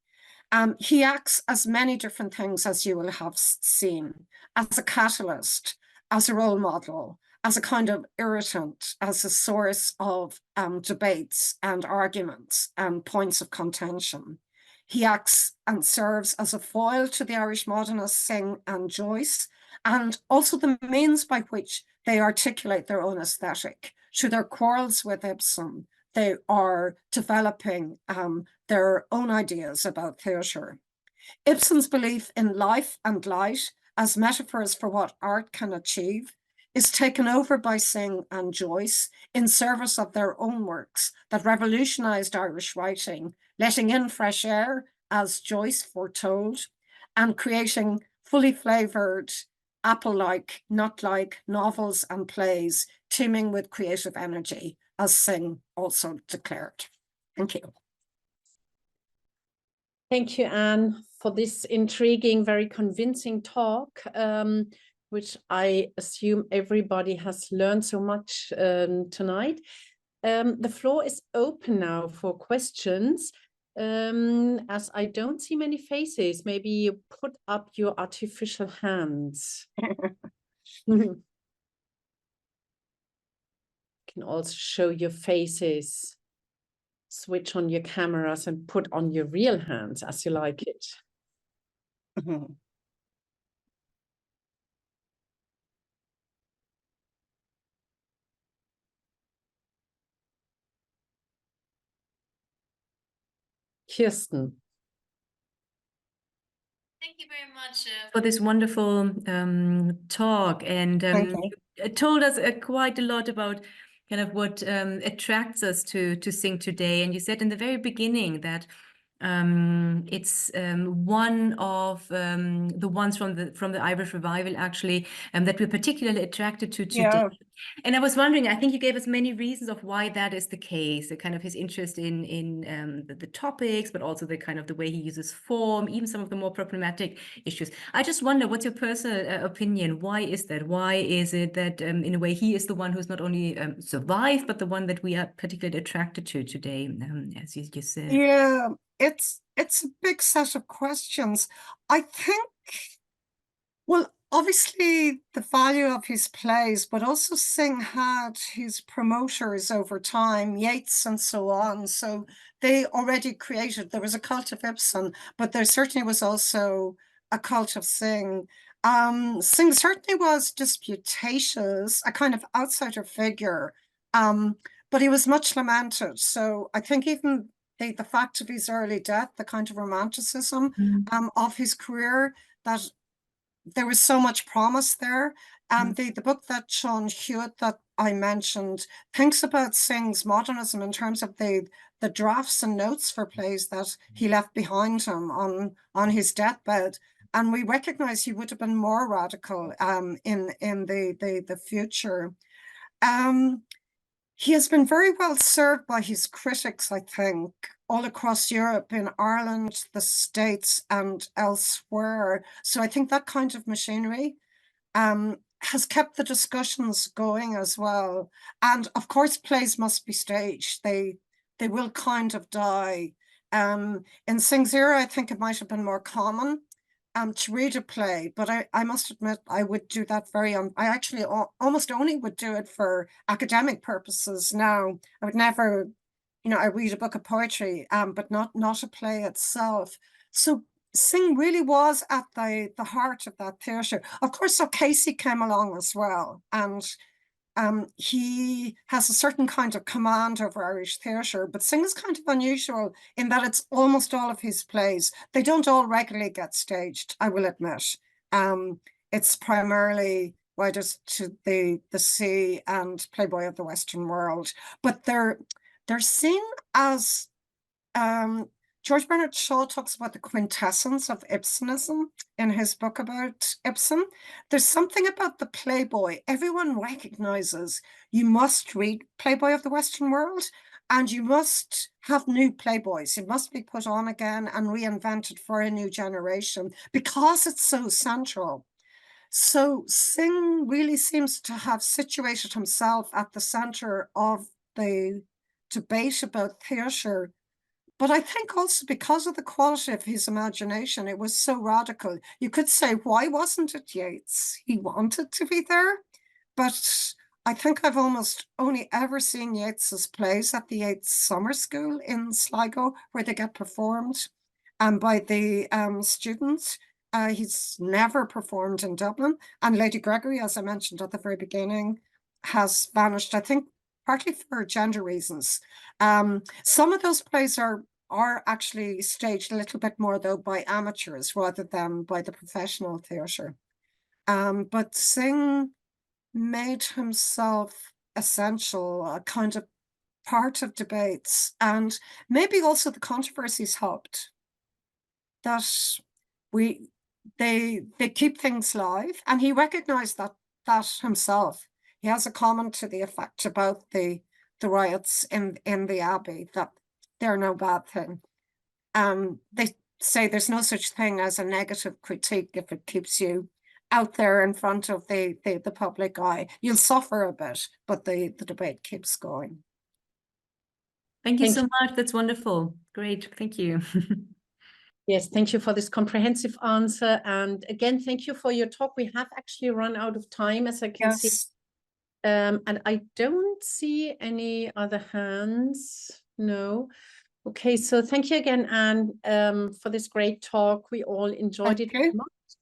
He acts as many different things as you will have seen, as a catalyst, as a role model, as a kind of irritant, as a source of debates and arguments and points of contention. He acts and serves as a foil to the Irish modernists Synge and Joyce, and also the means by which they articulate their own aesthetic. Through their quarrels with Ibsen, they are developing their own ideas about theatre. Ibsen's belief in life and light as metaphors for what art can achieve is taken over by Synge and Joyce in service of their own works that revolutionized Irish writing, letting in fresh air, as Joyce foretold, and creating fully flavored, apple-like, nut-like novels and plays teeming with creative energy, as Synge also declared. Thank you. Thank you, Anne, for this intriguing, very convincing talk, which I assume everybody has learned so much tonight. The floor is open now for questions. As I don't see many faces, maybe you put up your artificial hands. You can also show your faces. Switch on your cameras and put on your real hands as you like it. Kirsten. Thank you very much for this wonderful talk, and you told us quite a lot about kind of what attracts us to Synge today. And you said in the very beginning that it's one of the ones from the Irish revival, actually, that we're particularly attracted to today. Yeah. And I was wondering, I think you gave us many reasons of why that is the case, the kind of his interest in the topics, but also the kind of the way he uses form, even some of the more problematic issues. I just wonder, what's your personal opinion? Why is that? Why is it that in a way he is the one who's not only survived, but the one that we are particularly attracted to today, as you just said? Yeah, it's a big set of questions. I think, well, obviously the value of his plays, but also Synge had his promoters over time, Yeats and so on. So they already created, there was a cult of Ibsen, but there certainly was also a cult of Synge. Synge certainly was disputatious, a kind of outsider figure, but he was much lamented. So I think even the fact of his early death, the kind of romanticism of his career, that there was so much promise there. The book that Sean Hewitt that I mentioned thinks about Synge's modernism in terms of the drafts and notes for plays that he left behind him on his deathbed. And we recognize he would have been more radical in the future. He has been very well served by his critics, I think, all across Europe, in Ireland, the States, and elsewhere. So I think that kind of machinery has kept the discussions going as well. And of course, plays must be staged. They will kind of die. In Synge's era, I think it might have been more common to read a play, but I must admit I would do that I actually almost only would do it for academic purposes now. I would never, I read a book of poetry, but not a play itself. So Synge really was at the heart of that theatre. Of course, so Casey came along as well, and he has a certain kind of command over Irish theatre, but Synge is kind of unusual in that it's almost all of his plays. They don't all regularly get staged, I will admit. It's primarily Riders to the Sea and Playboy of the Western World, but they're seen as George Bernard Shaw talks about the quintessence of Ibsenism in his book about Ibsen. There's something about the Playboy. Everyone recognizes you must read Playboy of the Western World, and you must have new Playboys. It must be put on again and reinvented for a new generation because it's so central. So Synge really seems to have situated himself at the center of the debate about theatre. But I think also because of the quality of his imagination, it was so radical. You could say, why wasn't it Yeats? He wanted to be there. But I think I've almost only ever seen Yeats's plays at the Yeats Summer School in Sligo, where they get performed by the students. He's never performed in Dublin. And Lady Gregory, as I mentioned at the very beginning, has vanished, I think, partly for gender reasons. Some of those plays are actually staged a little bit more, though, by amateurs rather than by the professional theatre. But Synge made himself essential, a kind of part of debates, and maybe also the controversies helped. That they keep things live, and he recognized that himself. He has a comment to the effect about the riots in the Abbey, that they're no bad thing. They say there's no such thing as a negative critique if it keeps you out there in front of the public eye. You'll suffer a bit, but the debate keeps going. Thank you so much. That's wonderful. Great. Thank you. Yes, thank you for this comprehensive answer. And again, thank you for your talk. We have actually run out of time, as I can see. And I don't see any other hands. No. Okay, so thank you again, Anne, for this great talk. We all enjoyed it very much.